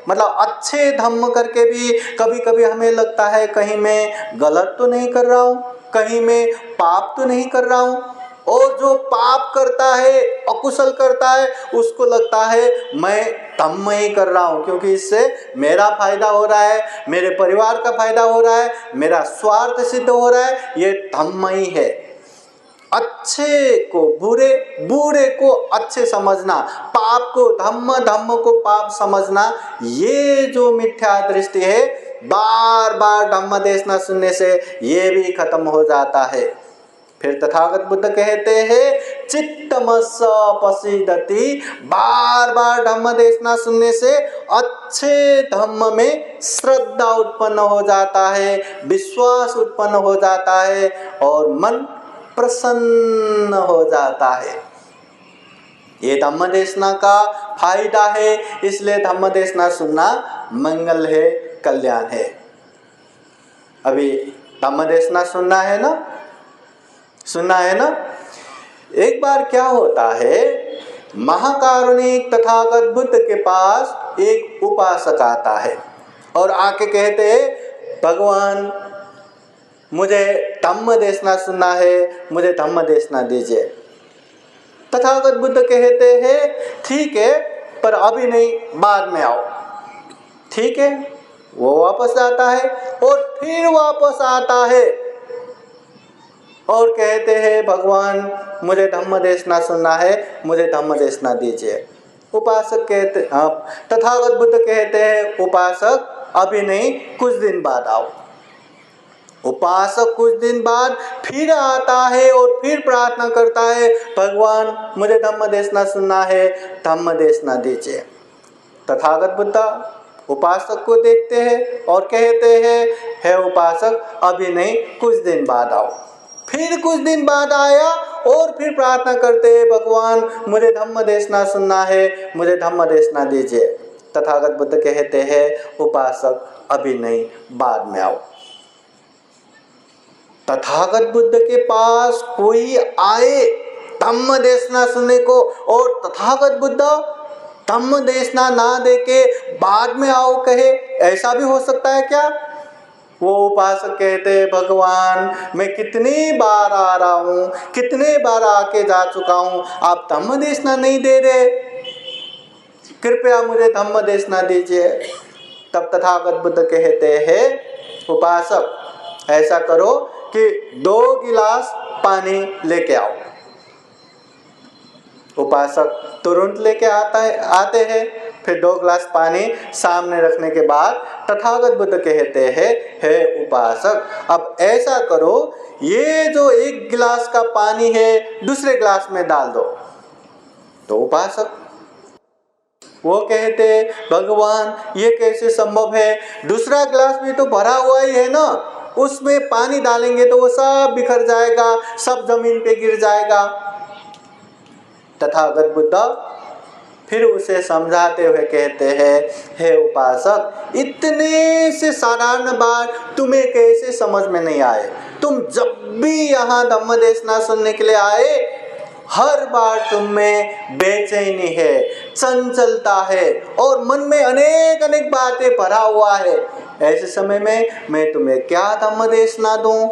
मतलब अच्छे धम्म करके भी कभी कभी हमें लगता है कहीं मैं गलत तो नहीं कर रहा हूँ, कहीं मैं पाप तो नहीं कर रहा हूँ। और जो पाप करता है, अकुशल करता है, उसको लगता है मैं धम्म ही कर रहा हूँ, क्योंकि इससे मेरा फायदा हो रहा है, मेरे परिवार का फायदा हो रहा है, मेरा स्वार्थ सिद्ध हो रहा है, ये धम्म ही है। अच्छे को बुरे, बुरे को अच्छे समझना, पाप को धम्म, धम्म को पाप समझना, ये जो मिथ्या दृष्टि है, बार बार धम्म देशना सुनने से ये भी खत्म हो जाता है। फिर तथागत बुद्ध कहते हैं चित्तमस्स पसीदति, बार बार धम्म देशना सुनने से अच्छे धम्म में श्रद्धा उत्पन्न हो जाता है, विश्वास उत्पन्न हो जाता है और मन प्रसन्न हो जाता है। ये धम्म देशना का फायदा है, इसलिए धम्म देशना सुनना मंगल है, कल्याण है। अभी धम्म देशना सुनना है ना, सुनना है ना। एक बार क्या होता है, महाकारुणिक तथागत बुद्ध के पास एक उपासक आता है और आके कहते हैं भगवान मुझे धम्म देशना सुनना है, मुझे धम्म देशना दीजिए। तथागत बुद्ध कहते हैं ठीक है, पर अभी नहीं, बाद में आओ। ठीक है, वो वापस आता है और फिर वापस आता है और कहते हैं भगवान मुझे धम्म देशना सुनना है, मुझे धम्म देशना दीजिए। उपासक कहते, तथागत बुद्ध कहते हैं उपासक अभी नहीं, कुछ दिन बाद आओ। उपासक कुछ दिन बाद फिर आता है और फिर प्रार्थना करता है भगवान मुझे धम्म देशना सुनना है, धम्म देशना दीजिए। तथागत बुद्ध उपासक को देखते हैं और कहते हैं हे उपासक अभी नहीं, कुछ दिन बाद आओ। फिर कुछ दिन बाद आया और फिर प्रार्थना करते हैं भगवान मुझे धम्म देशना सुनना है, मुझे धम्म देशना दीजिए। तथागत बुद्ध कहते हैं उपासक अभी नहीं, बाद में आओ। तथागत बुद्ध के पास कोई आए धम्म देशना सुनने को और तथागत बुद्ध धम्म देशना ना देके बाद में आओ कहे, ऐसा भी हो सकता है क्या? वो उपासक कहते हैं भगवान मैं कितनी बार आ रहा हूँ, कितने बार आके जा चुका हूँ, आप धम्म देशना नहीं दे रहे, कृपया मुझे धम्म देशना दीजिए। तब तथागत बुद्ध कहते हैं उपासक ऐसा करो कि 2 गिलास पानी लेके आओ। उपासक तुरंत लेके आते हैं। फिर 2 गिलास पानी सामने रखने के बाद तथागत बुद्ध कहते हैं हे उपासक अब ऐसा करो, ये जो 1 गिलास का पानी है दूसरे गिलास में डाल दो। तो उपासक वो कहते भगवान ये कैसे संभव है, दूसरा ग्लास भी तो भरा हुआ ही है ना, उसमें पानी डालेंगे तो वो सब बिखर जाएगा, सब जमीन पे गिर जाएगा। तथागत बुद्ध फिर उसे समझाते हुए कहते हैं, हे उपासक, इतने से साधारण बात तुम्हें कैसे समझ में नहीं आए? तुम जब भी यहाँ धम्म देशना सुनने के लिए आए, हर बार तुम में बेचैनी है, चंचलता है और मन में अनेक अनेक बातें भरा हुआ है। ऐसे समय में मैं तुम्हें क्या धम्म देशना दूं?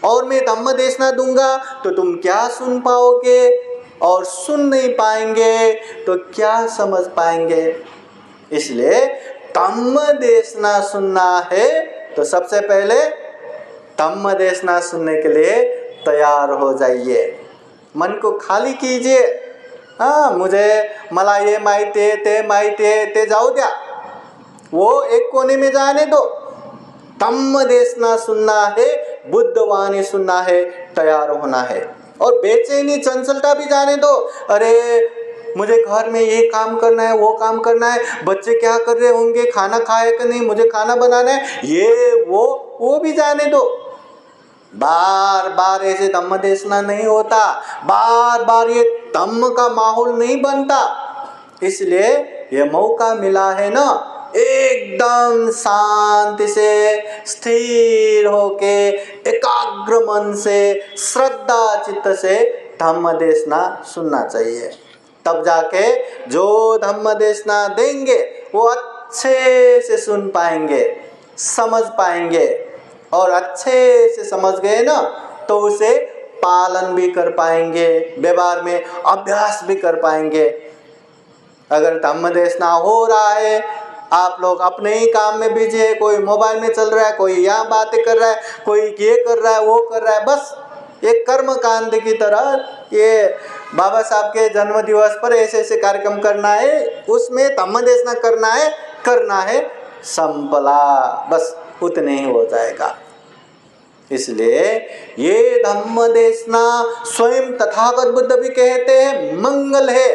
और मैं धम्म देशना दूंगा तो तुम क्या सुन पाओगे? और सुन नहीं पाएंगे तो क्या समझ पाएंगे? इसलिए धम्म देशना सुनना है तो सबसे पहले धम्म देशना सुनने के लिए तैयार हो जाइए, मन को खाली कीजिए। हाँ, मुझे मला ये माहिती है, ते माहिती है, ते जाऊ द्या, वो एक कोने में जाने दो। धम्म देशना सुनना है, बुद्धवाणी सुनना है, तैयार होना है। और बेचैनी चंचलता भी जाने दो। अरे मुझे घर में ये काम करना है, वो काम करना है, बच्चे क्या कर रहे होंगे, खाना खाए कि नहीं, मुझे खाना बनाना है, ये वो भी जाने दो। बार बार ऐसे धम्म देशना नहीं होता, बार बार ये धम्म का माहौल नहीं बनता। इसलिए ये मौका मिला है ना, एकदम शांति से स्थिर होके एकाग्र मन से श्रद्धा चित्त से धम्म देशना सुनना चाहिए। तब जाके जो धम्म देशना देंगे वो अच्छे से सुन पाएंगे, समझ पाएंगे, और अच्छे से समझ गए ना तो उसे पालन भी कर पाएंगे, व्यवहार में अभ्यास भी कर पाएंगे। अगर धम्म देशना हो रहा है, आप लोग अपने ही काम में बिजी है, कोई मोबाइल में चल रहा है, कोई यहाँ बातें कर रहा है, कोई ये कर रहा है, वो कर रहा है, बस एक कर्म कांड की तरह ये बाबा साहब के जन्म दिवस पर ऐसे ऐसे कार्यक्रम करना है, उसमें धम्म देशना करना है संपला, बस उतने ही हो जाएगा। इसलिए ये धम्म देशना स्वयं तथागत बुद्ध भी कहते हैं मंगल है।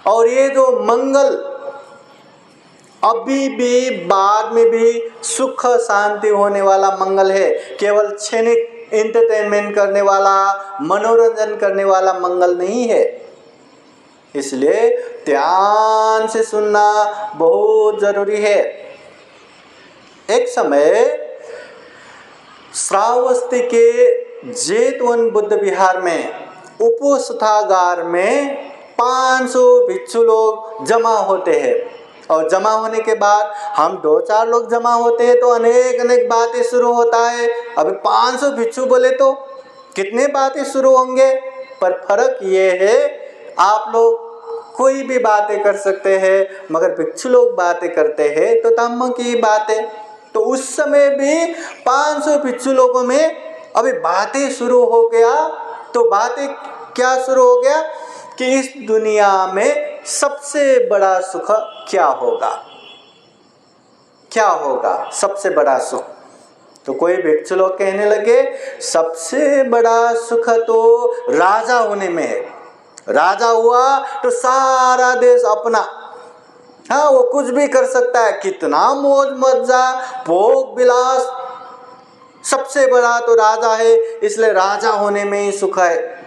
और ये जो मंगल अभी भी बाद में भी सुख शांति होने वाला मंगल है, केवल क्षणिक एंटरटेनमेंट करने वाला, मनोरंजन करने वाला मंगल नहीं है। इसलिए ध्यान से सुनना बहुत जरूरी है। एक समय श्रावस्ती के जेतवन बुद्ध विहार में उपोषितागार में 500 भिक्षु लोग जमा होते हैं। और जमा होने के बाद हम 2-4 लोग जमा होते हैं तो अनेक अनेक बातें शुरू होता है। अभी 500 भिक्षु बोले तो कितने बातें शुरू होंगे, पर फर्क ये है आप लोग कोई भी बातें कर सकते हैं, मगर भिक्षु लोग बातें करते हैं तो धम्म की बातें। तो उस समय भी 500 भिक्षु लोगों में अभी बातें शुरू हो गया। तो बातें क्या शुरू हो गया कि इस दुनिया में सबसे बड़ा सुख क्या होगा, क्या होगा सबसे बड़ा सुख। तो कोई भिक्षु लोग कहने लगे सबसे बड़ा सुख तो राजा होने में है। राजा हुआ तो सारा देश अपना, हाँ वो कुछ भी कर सकता है, कितना मौज मजा भोग विलास, सबसे बड़ा तो राजा है, इसलिए राजा होने में ही सुख है।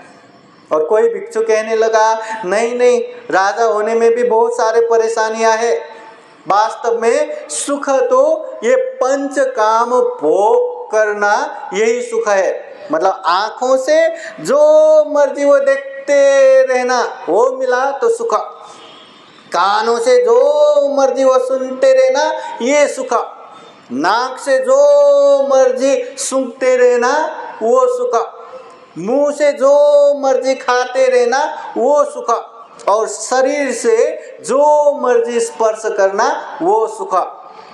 और कोई भिक्षु कहने लगा नहीं नहीं, राजा होने में भी बहुत सारे परेशानियां हैं। वास्तव में सुख तो ये पंच काम भोग करना यही सुख है। मतलब आंखों से जो मर्जी वो देखते रहना वो मिला तो सुख, कानों से जो मर्जी वो सुनते रहना ये सुख, नाक से जो मर्जी सूंघते रहना वो सुख, मुंह से जो मर्जी खाते रहना वो सुख, और शरीर से जो मर्जी स्पर्श करना वो सुख,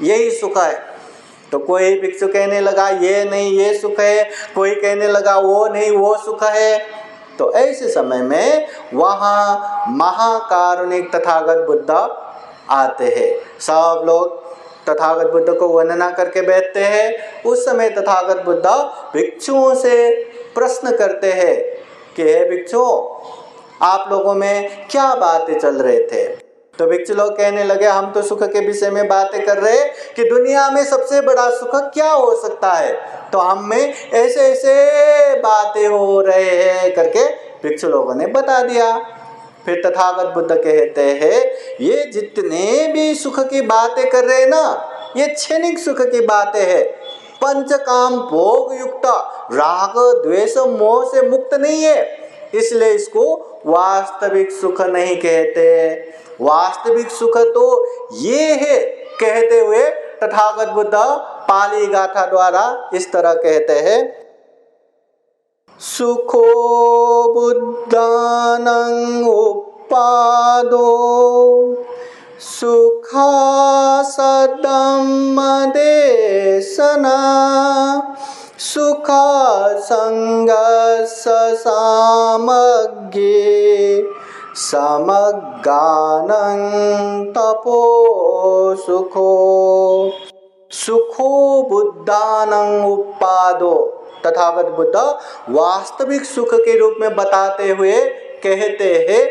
यही सुख है। तो कोई भिक्षु कहने लगा ये नहीं ये सुख है, कोई कहने लगा वो नहीं वो सुख है। तो ऐसे समय में वहाँ महाकारुणिक तथागत बुद्ध आते हैं। सब लोग तथागत बुद्ध को वंदना करके बैठते हैं। उस समय तथागत बुद्ध भिक्षुओं से प्रश्न करते हैं कि हे भिक्षुओं, आप लोगों में क्या बातें चल रहे थे? तो भिक्षु लोग कहने लगे हम तो सुख के विषय में बातें कर रहे कि दुनिया में सबसे बड़ा सुख क्या हो सकता है, तो हम में ऐसे ऐसे बातें हो रहे हैं करके भिक्षु लोगों ने बता दिया। फिर तथागत बुद्ध कहते हैं ये जितने भी सुख की बातें कर रहे हैं ना, ये क्षणिक सुख की बातें हैं, पंचकाम भोग युक्त राग द्वेष मोह से मुक्त नहीं है, इसलिए इसको वास्तविक सुख नहीं कहते। वास्तविक सुख तो ये है कहते हुए तथागत बुद्ध पाली गाथा द्वारा इस तरह कहते हैं, सुखो बुद्धानं उपादो सुखा सदम्म देशना सुखा संगस्स सामग्ये समगानं तपो सुखो। सुखो बुद्धानं उपादो, तथागत बुद्ध वास्तविक सुख के रूप में बताते हुए कहते हैं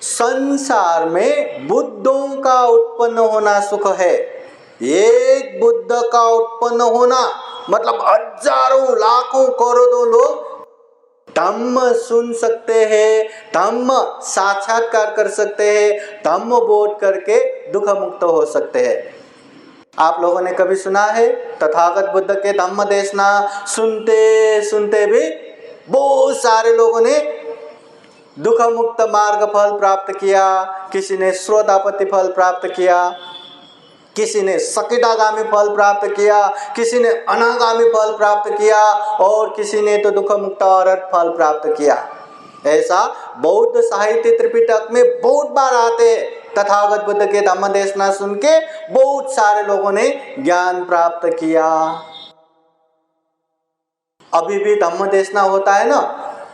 संसार में बुद्धों का उत्पन्न होना सुख है। एक बुद्ध का उत्पन्न होना मतलब हजारों लाखों करोड़ों लोग धम्म सुन सकते हैं, धम्म साक्षात्कार कर सकते हैं, धम्म बोध करके दुख मुक्त हो सकते हैं। आप लोगों ने कभी सुना है तथागत बुद्ध के धम्म देशना सुनते सुनते भी बहुत सारे लोगों ने दुख मुक्त मार्ग फल प्राप्त किया, किसी ने श्रोतापति फल प्राप्त किया, किसी ने सकिटागामी फल प्राप्त किया, किसी ने अनागामी फल प्राप्त किया और किसी ने तो दुख मुक्त अरहत फल प्राप्त किया। ऐसा बौद्ध साहित्य त्रिपिटक में बहुत बार आते हैं। तथागत बुद्ध के धम्म देशना सुन के बहुत सारे लोगों ने ज्ञान प्राप्त किया। अभी भी धम्म देशना होता है ना,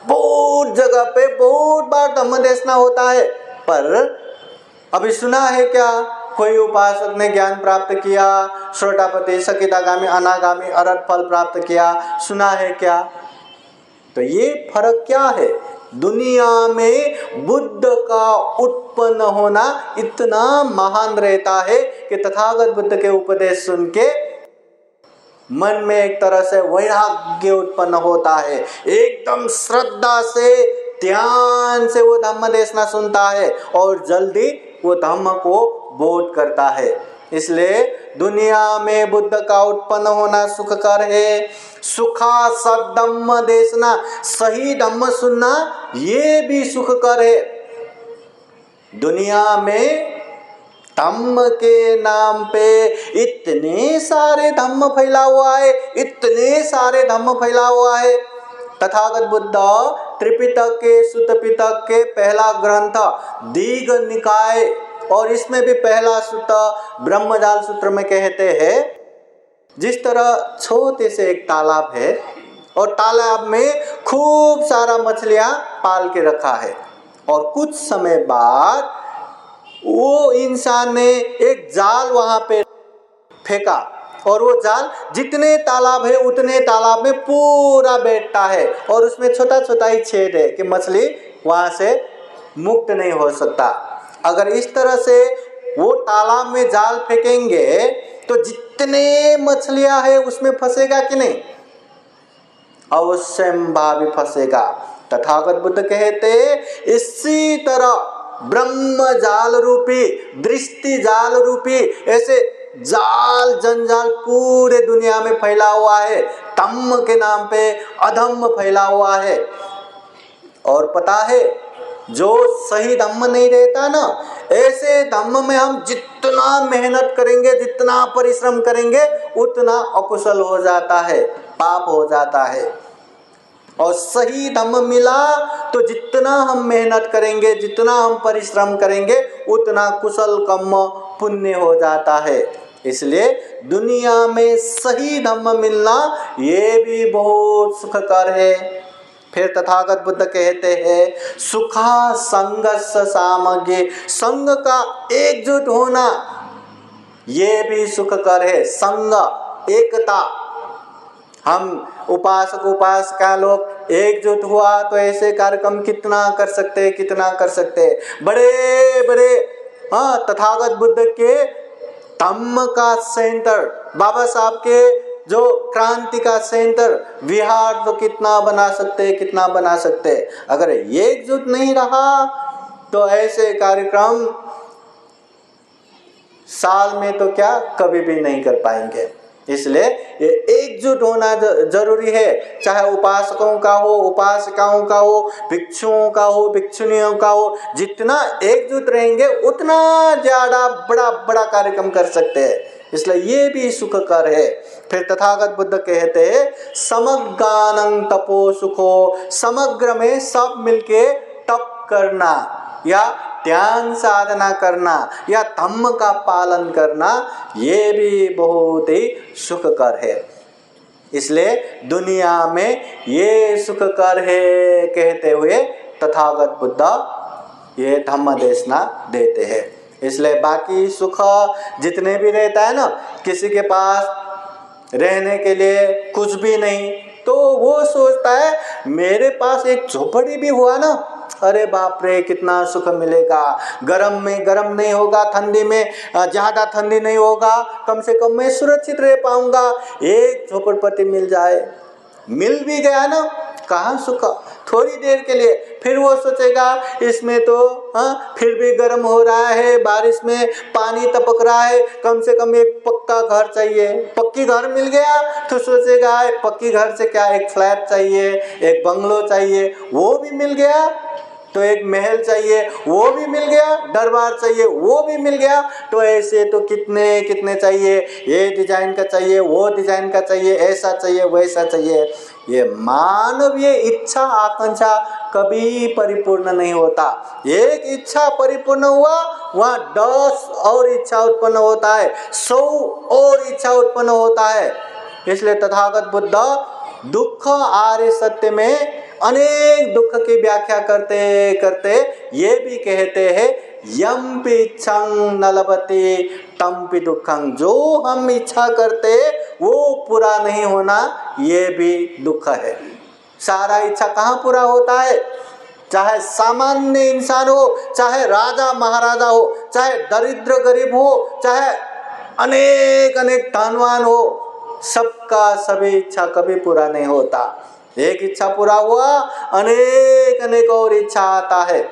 बहुत जगह पे बहुत बार धम्म देशना होता है, पर अभी सुना है क्या कोई उपासक ने ज्ञान प्राप्त किया, श्रोतापति सकितागामी अनागामी अरहत फल प्राप्त किया, सुना है क्या? तो ये फर्क क्या है? दुनिया में बुद्ध का उत्पन्न होना इतना महान रहता है कि तथागत बुद्ध के उपदेश सुन के मन में एक तरह से वैराग्य उत्पन्न होता है, एकदम श्रद्धा से ध्यान से वो धम्म देशना सुनता है और जल्दी वो धम्म को बोध करता है। इसलिए दुनिया में बुद्ध का उत्पन्न होना सुखकर है। सुखा सद्धम्म देशना, सही धम्म सुनना ये भी सुखकर है। दुनिया में धम्म के नाम पे इतने सारे धम्म फैला हुआ है, इतने सारे धम्म फैला हुआ है। तथागत बुद्ध त्रिपिटक के सुत्त पिटक के पहला ग्रंथ दीघ निकाय और इसमें भी पहला सूत्र ब्रह्मजाल सूत्र में कहते हैं, जिस तरह छोटे से एक तालाब है और तालाब में खूब सारा मछलियां पाल के रखा है और कुछ समय बाद वो इंसान ने एक जाल वहां पे फेंका और वो जाल जितने तालाब है उतने तालाब में पूरा बैठता है और उसमें छोटा छोटा ही छेद है कि मछली वहां से मुक्त नहीं हो सकता। अगर इस तरह से वो तालाब में जाल फेंकेंगे तो जितने मछलियां हैं उसमें फंसेगा कि नहीं? अवश्य भावी फंसेगा। तथागत बुद्ध कहते इसी तरह ब्रह्म जाल रूपी, दृष्टि जाल रूपी ऐसे जाल जंजाल पूरे दुनिया में फैला हुआ है। धम्म के नाम पे अधम्म फैला हुआ है। और पता है जो सही धम्म नहीं रहता ना, ऐसे धम्म में हम जितना मेहनत करेंगे, जितना परिश्रम करेंगे उतना अकुशल हो जाता है, पाप हो जाता है। और सही धम्म मिला तो जितना हम मेहनत करेंगे, जितना हम परिश्रम करेंगे उतना कुशल कर्म पुण्य हो जाता है। इसलिए दुनिया में सही धम्म मिलना ये भी बहुत सुखकर है। फिर तथागत बुद्ध कहते हैं सुखा संगस्स सामग्ये, संग का एकजुट होना ये भी सुखकर है। संग, एकता, हम उपासक उपासिका लोग एकजुट हुआ तो ऐसे कार्यक्रम कितना कर सकते हैं, कितना कर सकते हैं। बड़े बड़े हाँ, तथागत बुद्ध के धम्म का सेंटर, बाबा साहब के जो क्रांति का सेंटर, विहार तो कितना बना सकते, कितना बना सकते। अगर एकजुट नहीं रहा तो ऐसे कार्यक्रम साल में तो क्या कभी भी नहीं कर पाएंगे। इसलिए ये एकजुट होना जरूरी है, चाहे उपासकों का हो, उपासिकाओं का हो, भिक्षुओं का हो, भिक्षुनियों का हो। जितना एकजुट रहेंगे उतना ज्यादा बड़ा बड़ा कार्यक्रम कर सकते हैं। इसलिए ये भी सुखकर है। फिर तथागत बुद्ध कहते हैं समग्गानं तपो सुखो, समग्र में सब मिलके तप करना या ध्यान साधना करना या धम्म का पालन करना, ये भी बहुत ही सुखकर है। इसलिए दुनिया में ये सुखकर है कहते हुए तथागत बुद्ध ये धम्म देशना देते हैं। इसलिए बाकी सुख जितने भी रहता है ना, किसी के पास रहने के लिए कुछ भी नहीं तो वो सोचता है मेरे पास एक झोपड़ी भी हुआ ना, अरे बाप रे कितना सुख मिलेगा। गर्म में गर्म नहीं होगा, ठंडी में ज़्यादा ठंडी नहीं होगा, कम से कम मैं सुरक्षित रह पाऊंगा। एक झोपड़पट्टी मिल जाए, मिल भी गया ना, कहाँ सुख, थोड़ी देर के लिए। फिर वो सोचेगा इसमें तो फिर भी गर्म हो रहा है, बारिश में पानी टपक रहा है, कम से कम एक पक्का घर चाहिए। पक्की घर मिल गया तो सोचेगा पक्की घर से क्या एक फ्लैट चाहिए, एक बंगलो चाहिए, वो भी मिल गया तो एक महल चाहिए, वो भी मिल गया, दरबार चाहिए, वो भी मिल गया। तो ऐसे तो कितने कितने चाहिए, ये डिजाइन का चाहिए, वो डिजाइन का चाहिए, ऐसा चाहिए, वैसा चाहिए। ये मानवीय इच्छा आकांक्षा कभी परिपूर्ण नहीं होता। एक इच्छा परिपूर्ण हुआ, वहाँ 10 और इच्छा उत्पन्न होता है, 100 और इच्छा उत्पन्न होता है। इसलिए तथागत बुद्ध दुख आर्य सत्य में अनेक दुख की व्याख्या करते करते ये भी कहते हैं यम इच्छं न लभते तम दुखं, जो हम इच्छा करते वो पूरा नहीं होना, ये भी दुख है। सारा इच्छा कहाँ पूरा होता है? चाहे सामान्य इंसान हो, चाहे राजा महाराजा हो, चाहे दरिद्र गरीब हो, चाहे अनेक अनेक धनवान हो, सबका सभी इच्छा कभी पूरा नहीं होता। एक इच्छा पूरा हुआ, अनेक अनेक और इच्छा आता है।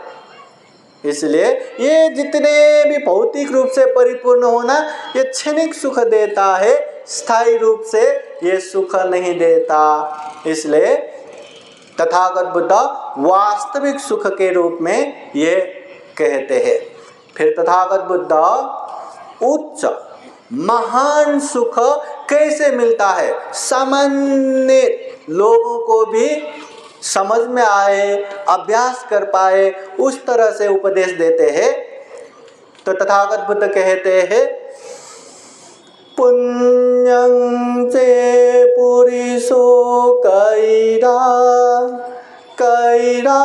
इसलिए ये जितने भी भौतिक रूप से परिपूर्ण होना, ये क्षणिक सुख देता है, स्थायी रूप से ये सुख नहीं देता। इसलिए तथागत बुद्ध वास्तविक सुख के रूप में ये कहते हैं। फिर तथागत बुद्ध उच्च महान सुख कैसे मिलता है, सामान्य लोगों को भी समझ में आए, अभ्यास कर पाए, उस तरह से उपदेश देते हैं। तो तथागत बुद्ध कहते हैं पुण्यं चे पुरिसो कैरा कैरा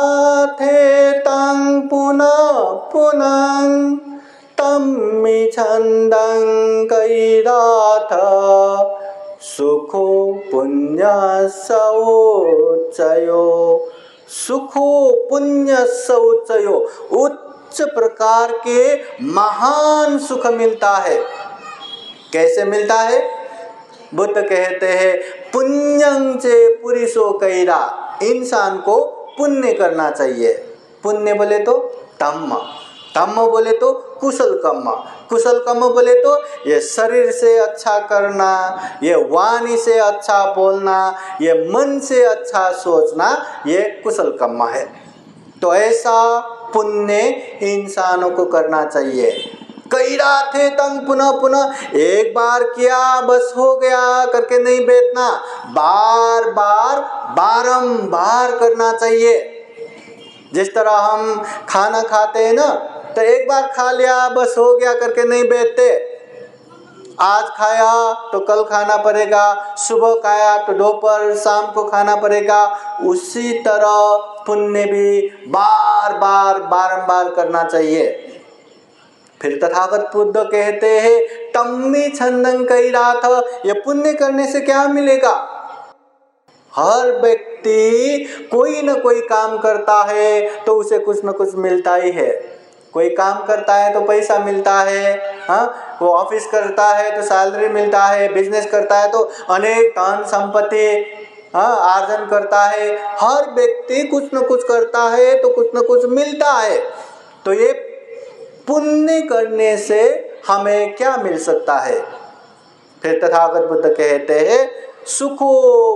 थे तं पुनः पुनः तम्मि छन्दं कैराथ सुखो पुण्य शौचयो, सुखो पुण्य शौचयो, उच्च प्रकार के महान सुख मिलता है। कैसे मिलता है? बुद्ध कहते हैं पुण्यं चे पुरिसो कैरा, इंसान को पुण्य करना चाहिए। पुण्य बोले तो धम्म, धम्म बोले तो कुशल कर्म, कुशल कर्म बोले तो ये शरीर से अच्छा करना, ये वाणी से अच्छा बोलना, ये मन से अच्छा सोचना, ये कुशल कर्म है। तो ऐसा पुण्य इंसानों को करना चाहिए। कैरा थे तंग पुनः पुनः, एक बार किया बस हो गया करके नहीं बैठना, बार बार बारंबार करना चाहिए। जिस तरह हम खाना खाते हैं ना, तो एक बार खा लिया बस हो गया करके नहीं बैठते। आज खाया तो कल खाना पड़ेगा, सुबह खाया तो दोपहर शाम को खाना पड़ेगा। उसी तरह पुण्य भी बार बार बारंबार करना चाहिए। फिर तथागत बुद्ध कहते हैं तम्मि छन्दं कैराथ, ये पुण्य करने से क्या मिलेगा? हर व्यक्ति कोई न कोई काम करता है तो उसे कुछ न कुछ मिलता ही है। कोई काम करता है तो पैसा मिलता है, हाँ, वो ऑफिस करता है तो सैलरी मिलता है, बिजनेस करता है तो अनेक धन संपत्ति, हाँ, आर्जन करता है। हर व्यक्ति कुछ न कुछ करता है तो कुछ न कुछ मिलता है। तो ये पुण्य करने से हमें क्या मिल सकता है? फिर तथागत बुद्ध कहते हैं सुखो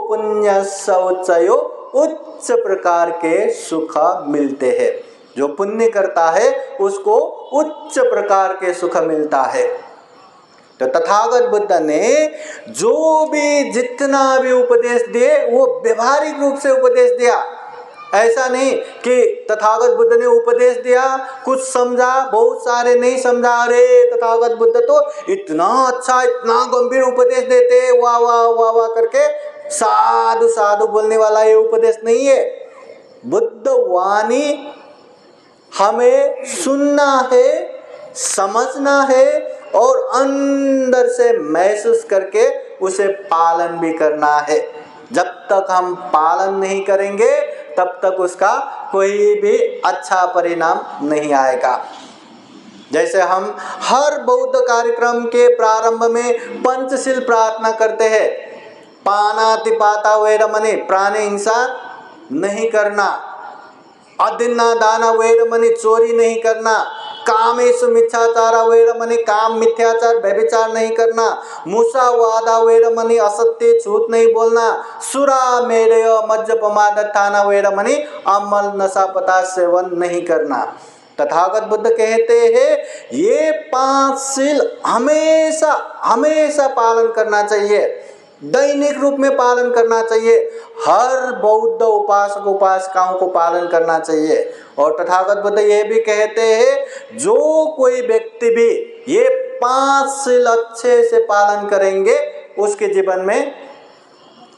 पुण्यस्य उच्चयो, उच्च प्रकार के सुख मिलते हैं। जो पुण्य करता है उसको उच्च प्रकार के सुख मिलता है। तो तथागत बुद्ध ने जो भी जितना भी उपदेश दिए वो व्यवहारिक रूप से उपदेश दिया। ऐसा नहीं कि तथागत बुद्ध ने उपदेश दिया, कुछ समझा, बहुत सारे नहीं समझा, अरे तथागत बुद्ध तो इतना अच्छा, इतना गंभीर उपदेश देते, वाह वाह वाह वाह करके साधु साधु बोलने वाला ये उपदेश नहीं है। बुद्ध वाणी हमें सुनना है, समझना है और अंदर से महसूस करके उसे पालन भी करना है। जब तक हम पालन नहीं करेंगे तब तक उसका कोई भी अच्छा परिणाम नहीं आएगा। जैसे हम हर बौद्ध कार्यक्रम के प्रारंभ में पंचशील प्रार्थना करते हैं, पानातिपाता वैरमणि, प्राणी हिंसा नहीं करना, अदिन्ना दाना वैरमणि, चोरी नहीं करना, कामेषु मिथ्याचारा वैरमणि, काम मिथ्याचार व्यभिचार नहीं करना, मुसावादा वैरमणि, असत्य झूठ नहीं बोलना, सुरा मेरय मज्जपमादत्थाना वैरमणि, अमल नशा पदार्थ सेवन नहीं करना। तथागत बुद्ध कहते हैं ये 5 शील हमेशा हमेशा पालन करना चाहिए, दैनिक रूप में पालन करना चाहिए, हर बौद्ध उपासक उपासिकाओं को पालन करना चाहिए। और तथागत बुद्ध ये भी कहते हैं जो कोई व्यक्ति भी ये 5 शील अच्छे से पालन करेंगे उसके जीवन में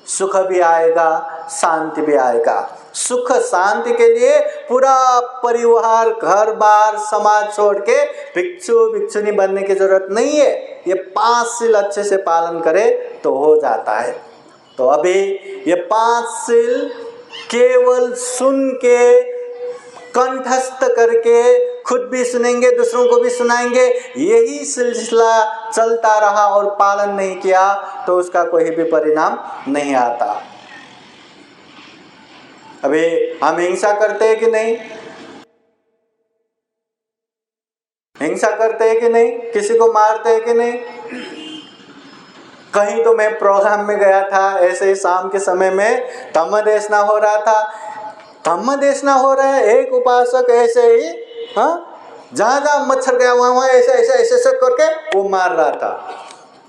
सुख भी आएगा, शांति भी आएगा। सुख शांति के लिए पूरा परिवार, घर बार, समाज छोड़ के भिक्षु भिक्षुनी बनने की जरूरत नहीं है। ये 5 शील अच्छे से पालन करे तो हो जाता है। तो अभी ये 5 शील केवल सुन के, कंठस्थ करके, खुद भी सुनेंगे, दूसरों को भी सुनाएंगे, यही सिलसिला चलता रहा और पालन नहीं किया तो उसका कोई भी परिणाम नहीं आता। अभी हम हिंसा करते हैं कि नहीं? हिंसा करते हैं कि नहीं? किसी को मारते हैं कि नहीं? कहीं तो मैं प्रोग्राम में गया था, ऐसे ही शाम के समय में धम्मदेशना हो रहा था। धम्मदेशना हो रहा है, एक उपासक ऐसे ही, हाँ, जहाँ जहाँ मच्छर गया वहाँ वहाँ ऐसे ऐसे ऐसे ऐसे करके वो मार रहा था।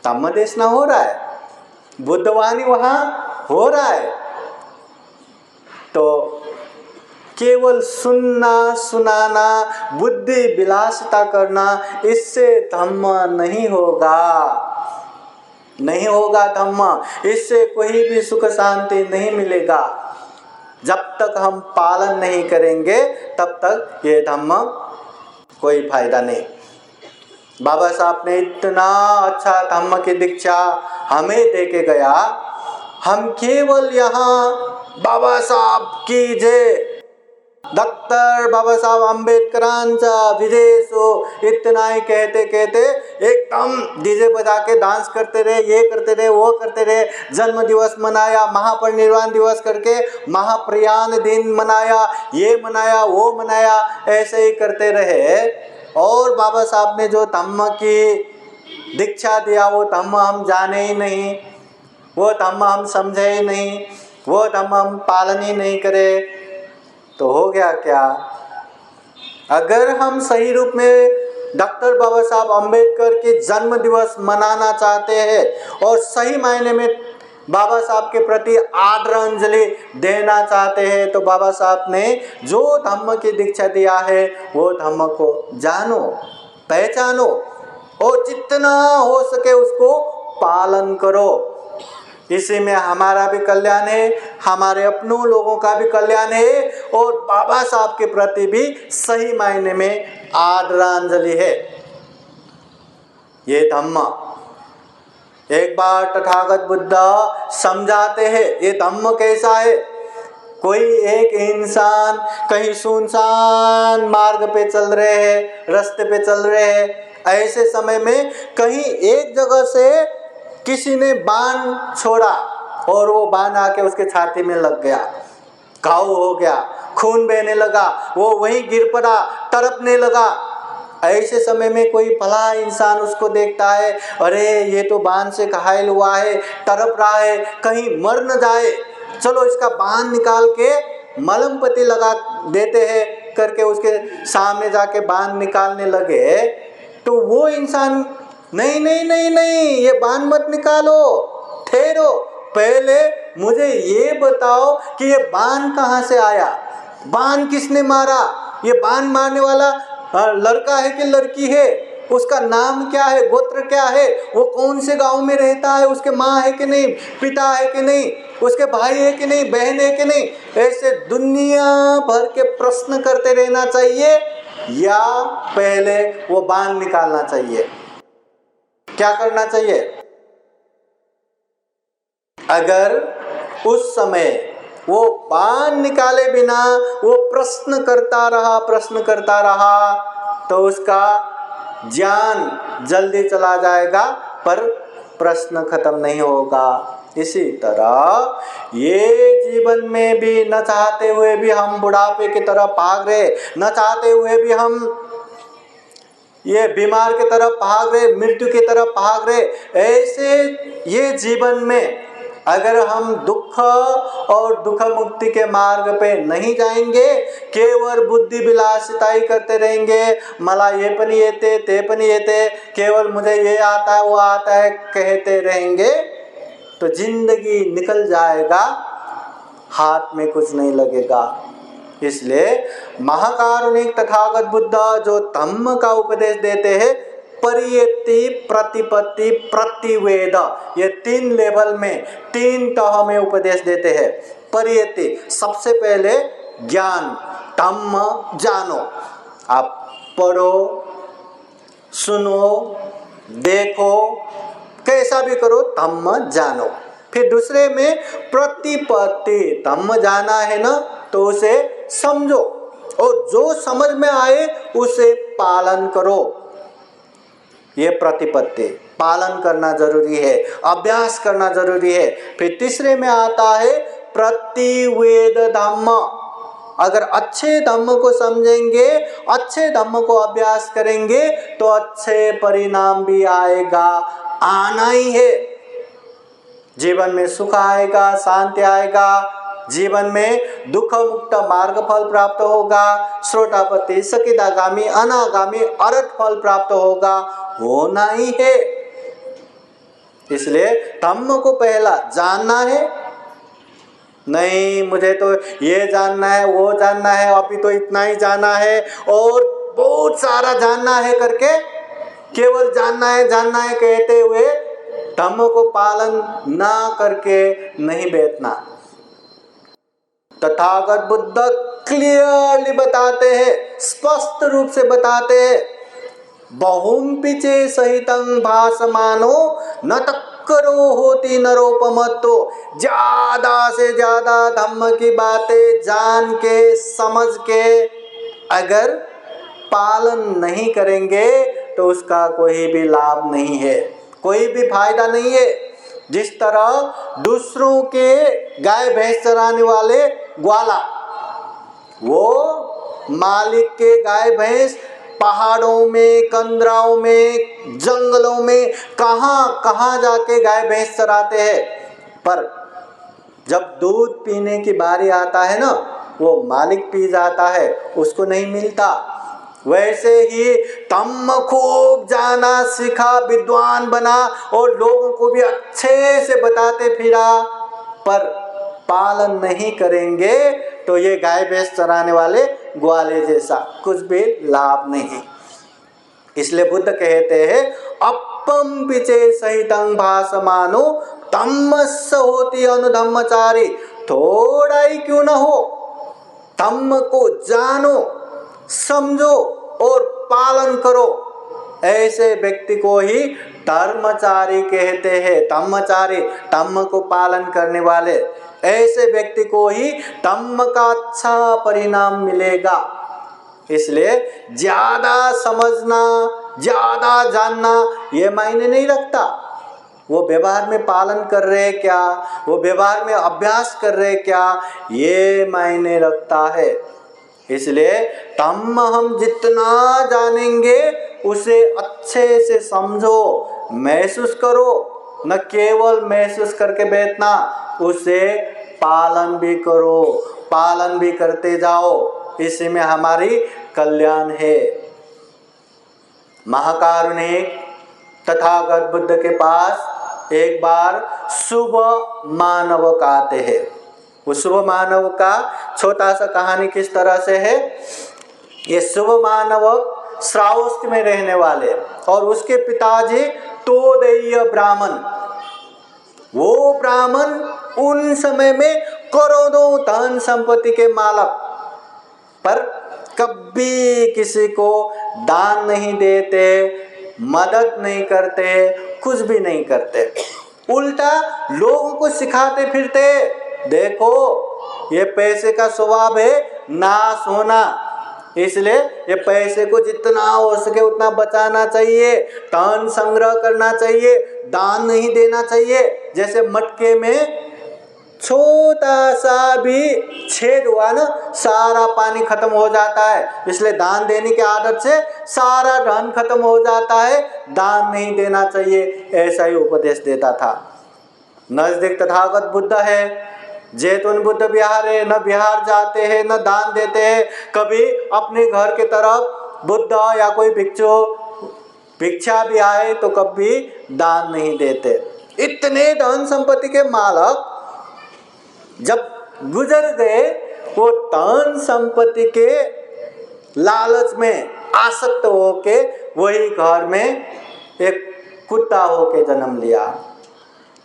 धम्मदेशना हो रहा है, बुद्धवाणी वहाँ हो रहा है। तो केवल सुनना, सुनाना, बुद्धि विलासिता करना, इससे धम्म नहीं होगा, नहीं होगा धम्म। इससे कोई भी सुख शांति नहीं मिलेगा। जब तक हम पालन नहीं करेंगे तब तक ये धम्म कोई फायदा नहीं। बाबा साहब ने इतना अच्छा धम्म की दीक्षा हमें दे के गया, हम केवल यहाँ बाबा साहब की जय, डॉक्टर बाबासाहेब आंबेडकरांचा विजय सो, इतना ही कहते कहते एकदम डीजे बजा के डांस करते रहे, ये करते रहे, वो करते रहे। जन्म दिवस मनाया, महापरिनिर्वाण दिवस करके महाप्रयाण दिन मनाया, ये मनाया, वो मनाया, ऐसे ही करते रहे। और बाबा साहब ने जो धम्म की दीक्षा दिया वो धम्म हम जाने ही नहीं, वो धम्म हम समझे ही नहीं, वो धम्म हम पालन ही नहीं करे तो हो गया क्या? अगर हम सही रूप में डॉक्टर बाबा साहब अम्बेडकर के जन्म दिवस मनाना चाहते हैं और सही मायने में बाबा साहब के प्रति आदरांजलि देना चाहते हैं तो बाबा साहब ने जो धम्म की दीक्षा दिया है वो धम्म को जानो, पहचानो और जितना हो सके उसको पालन करो। इसी में हमारा भी कल्याण है, हमारे अपनों लोगों का भी कल्याण है और बाबा साहब के प्रति भी सही मायने में आदरांजलि है। ये धम्म एक बार तथागत बुद्ध समझाते हैं ये धम्म कैसा है। कोई एक इंसान कहीं सुनसान मार्ग पे चल रहे हैं, रास्ते पे चल रहे हैं, ऐसे समय में कहीं एक जगह से किसी ने बाण छोड़ा और वो बाण आके उसके छाती में लग गया, घाव हो गया, खून बहने लगा, वो वहीं गिर पड़ा, तड़पने लगा। ऐसे समय में कोई भला इंसान उसको देखता है, अरे ये तो बाण से घायल हुआ है, तड़प रहा है, कहीं मर न जाए, चलो इसका बाण निकाल के मलहम पट्टी लगा देते हैं करके उसके सामने जाके बाण निकालने लगे, तो वो इंसान नहीं नहीं नहीं नहीं, ये बाण मत निकालो, ठहरो, पहले मुझे ये बताओ कि ये बाण कहाँ से आया, बाण किसने मारा, ये बाण मारने वाला लड़का है कि लड़की है, उसका नाम क्या है, गोत्र क्या है, वो कौन से गांव में रहता है, उसके माँ है कि नहीं, पिता है कि नहीं, उसके भाई है कि नहीं, बहन है कि नहीं। ऐसे दुनिया भर के प्रश्न करते रहना चाहिए या पहले वो बाण निकालना चाहिए? क्या करना चाहिए? अगर उस समय वो बाण निकाले बिना वो प्रश्न करता रहा तो उसका ज्ञान जल्दी चला जाएगा पर प्रश्न खत्म नहीं होगा। इसी तरह ये जीवन में भी न चाहते हुए भी हम बुढ़ापे की तरफ भाग रहे, न चाहते हुए भी हम ये बीमार की तरफ भाग रहे, मृत्यु की तरफ भाग रहे। ऐसे ये जीवन में अगर हम दुख और दुख मुक्ति के मार्ग पे नहीं जाएंगे, केवल बुद्धि विलासिताई करते रहेंगे, मला ये पण येते ते पण येते, केवल मुझे ये आता है वो आता है कहते रहेंगे, तो जिंदगी निकल जाएगा, हाथ में कुछ नहीं लगेगा। इसलिए महाकारुणिक तथागत बुद्ध जो धम्म का उपदेश देते हैं, परियति, प्रतिपत्ति, प्रतिवेद, ये 3 लेवल में 3 तह में उपदेश देते हैं। परियति सबसे पहले ज्ञान, धम्म जानो, आप पढ़ो, सुनो, देखो, कैसा भी करो, धम्म जानो। फिर दूसरे में प्रतिपत्ति, धम्म जाना है ना तो उसे समझो और जो समझ में आए उसे पालन करो। ये प्रतिपत्ति पालन करना जरूरी है, अभ्यास करना जरूरी है। फिर तीसरे में आता है प्रतिवेद धम्म। अगर अच्छे धम्म को समझेंगे, अच्छे धम्म को अभ्यास करेंगे तो अच्छे परिणाम भी आएगा, आना ही है। जीवन में सुख आएगा, शांति आएगा, जीवन में दुख मुक्त मार्ग फल प्राप्त होगा, श्रोतापति, सकिदागामी, अनागामी, अरहत फल प्राप्त होगा, होना ही है। इसलिए धम्म को पहला जानना है, नहीं मुझे तो ये जानना है, वो जानना है, अभी तो इतना ही जाना है और बहुत सारा जानना है करके केवल जानना है कहते हुए धम्म को पालन ना करके नहीं बैठना। तथागत बुद्ध क्लियरली बताते हैं, स्पष्ट रूप से बताते हैं, बहुम पिचे सहितं भासमानो न तक्करो होती नरोपमतो। ज्यादा से ज्यादा धम्म की बातें जान के समझ के अगर पालन नहीं करेंगे तो उसका कोई भी लाभ नहीं है, कोई भी फायदा नहीं है। जिस तरह दूसरों के गाय भैंस चराने वाले ग्वाला, वो मालिक के गाय भैंस पहाड़ों में, कंदराओं में, जंगलों में कहाँ कहाँ जाके गाय भैंस चराते हैं, पर जब दूध पीने की बारी आता है ना, वो मालिक पी जाता है, उसको नहीं मिलता। वैसे ही धम्म खूब जाना, सीखा, विद्वान बना और लोगों को भी अच्छे से बताते फिरा, पर पालन नहीं करेंगे तो ये गाय भैंस चराने वाले ग्वाले जैसा कुछ भी लाभ नहीं। इसलिए बुद्ध कहते हैं अपम पिचे सहितं भासमानो धम्मस्य होती अनुधम्मचारी। थोड़ा ही क्यों न हो, धम्म को जानो, समझो और पालन करो। ऐसे व्यक्ति को ही धर्मचारी कहते हैं, धम्मचारी, धम्म को पालन करने वाले। ऐसे व्यक्ति को ही धम्म का अच्छा परिणाम मिलेगा। इसलिए ज्यादा समझना, ज्यादा जानना ये मायने नहीं रखता। वो व्यवहार में पालन कर रहे क्या, वो व्यवहार में अभ्यास कर रहे क्या, ये मायने रखता है। इसलिए धम्म हम जितना जानेंगे उसे अच्छे से समझो, महसूस करो, न केवल महसूस करके बैठना, उसे पालन भी करो, पालन भी करते जाओ। इसी में हमारी कल्याण है। महाकारुणिक तथागत बुद्ध के पास एक बार शुभ मानव आते हैं। उस शुभ मानव का छोटा सा कहानी किस तरह से है। ये शुभ मानव श्रावस्ती में रहने वाले और उसके पिताजी तोदेय ब्राह्मण। वो ब्राह्मण उन समय में करोड़ों धन संपत्ति के मालक, पर कभी किसी को दान नहीं देते, मदद नहीं करते, कुछ भी नहीं करते। उल्टा लोगों को सिखाते फिरते, देखो ये पैसे का स्वभाव है नाश होना, इसलिए ये पैसे को जितना हो सके उतना बचाना चाहिए, धन संग्रह करना चाहिए, दान नहीं देना चाहिए। जैसे मटके में छोटा सा भी छेद हुआ ना, सारा पानी खत्म हो जाता है। इसलिए दान देने की आदत से सारा धन खत्म हो जाता है, दान नहीं देना चाहिए, ऐसा ही उपदेश देता था। नजदीक तथागत बुद्ध है, जैतून बुद्ध विहार है, न बिहार जाते हैं न दान देते हैं। कभी अपने घर के तरफ बुद्ध या कोई भिक्षु भिक्षा भी आए तो कभी दान नहीं देते। इतने धन संपत्ति के मालक जब गुजर गए, वो धन संपत्ति के लालच में आसक्त होके वही घर में एक कुत्ता होके जन्म लिया।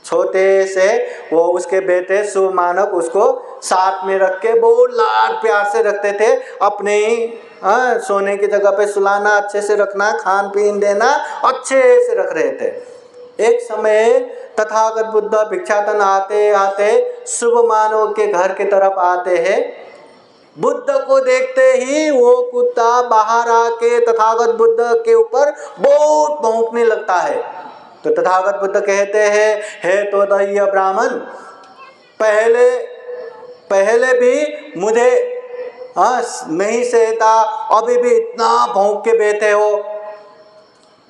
छोटे से वो उसके बेटे शुभ मानव उसको साथ में रख के बहुत लाड प्यार से रखते थे। अपने सोने की जगह पे सुलाना, अच्छे से रखना, खान पीन देना, अच्छे से रख रहे थे। एक समय तथागत बुद्ध भिक्षाटन आते आते शुभ मानव के घर की तरफ आते हैं। बुद्ध को देखते ही वो कुत्ता बाहर आके तथागत बुद्ध के ऊपर बहुत भौंकने लगता है। तो तथागत बुद्ध कहते हैं, हे तो दैय ब्राह्मण, पहले भी मुझे नहीं सहता, अभी भी इतना भौंक के बैठे हो।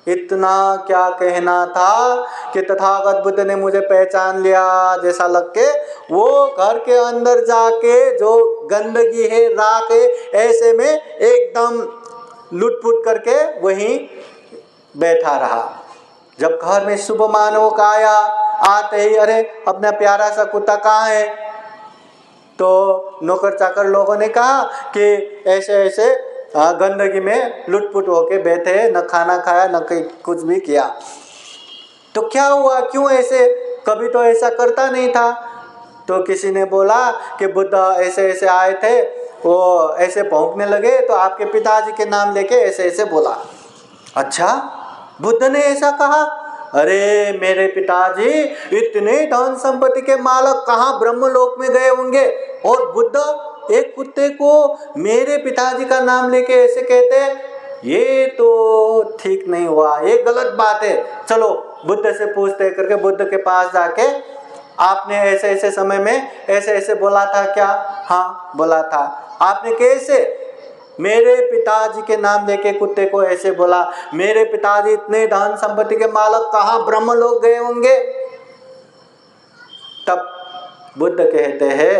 इतना क्या कहना था कि तथागत बुद्ध ने मुझे पहचान लिया जैसा लग के वो घर के अंदर जाके जो गंदगी है, राख है, ऐसे में एकदम लुटपुट करके वहीं बैठा रहा। जब घर में शुभ मानव का आया, आते ही अरे अपना प्यारा सा कुत्ता कहाँ है, तो नौकर चाकर लोगों ने कहा कि ऐसे ऐसे गंदगी में लुटपुट होके बैठे, न खाना खाया न कुछ भी किया। तो क्या हुआ, क्यों ऐसे, कभी तो ऐसा करता नहीं था। तो किसी ने बोला कि बुद्ध ऐसे ऐसे आए थे, वो ऐसे भौंकने लगे तो आपके पिताजी के नाम लेके ऐसे ऐसे बोला। अच्छा, बुद्ध ने ऐसा कहा? अरे मेरे पिताजी इतने धन संपत्ति के मालक कहाँ ब्रह्मलोक में गए होंगे, और बुद्ध एक कुत्ते को मेरे पिताजी का नाम लेके ऐसे कहते, ये तो ठीक नहीं हुआ, ये गलत बात है। चलो बुद्ध से पूछते करके बुद्ध के पास जाके, आपने ऐसे ऐसे समय में ऐसे ऐसे बोला था क्या? हाँ बोला था। आपने कैसे? मेरे पिताजी के नाम लेके कुत्ते को ऐसे बोला। मेरे पिताजी इतने धन संपत्ति के मालक कहाँ ब्रह्मलोक गए होंगे? तब बुद्ध कहते हैं,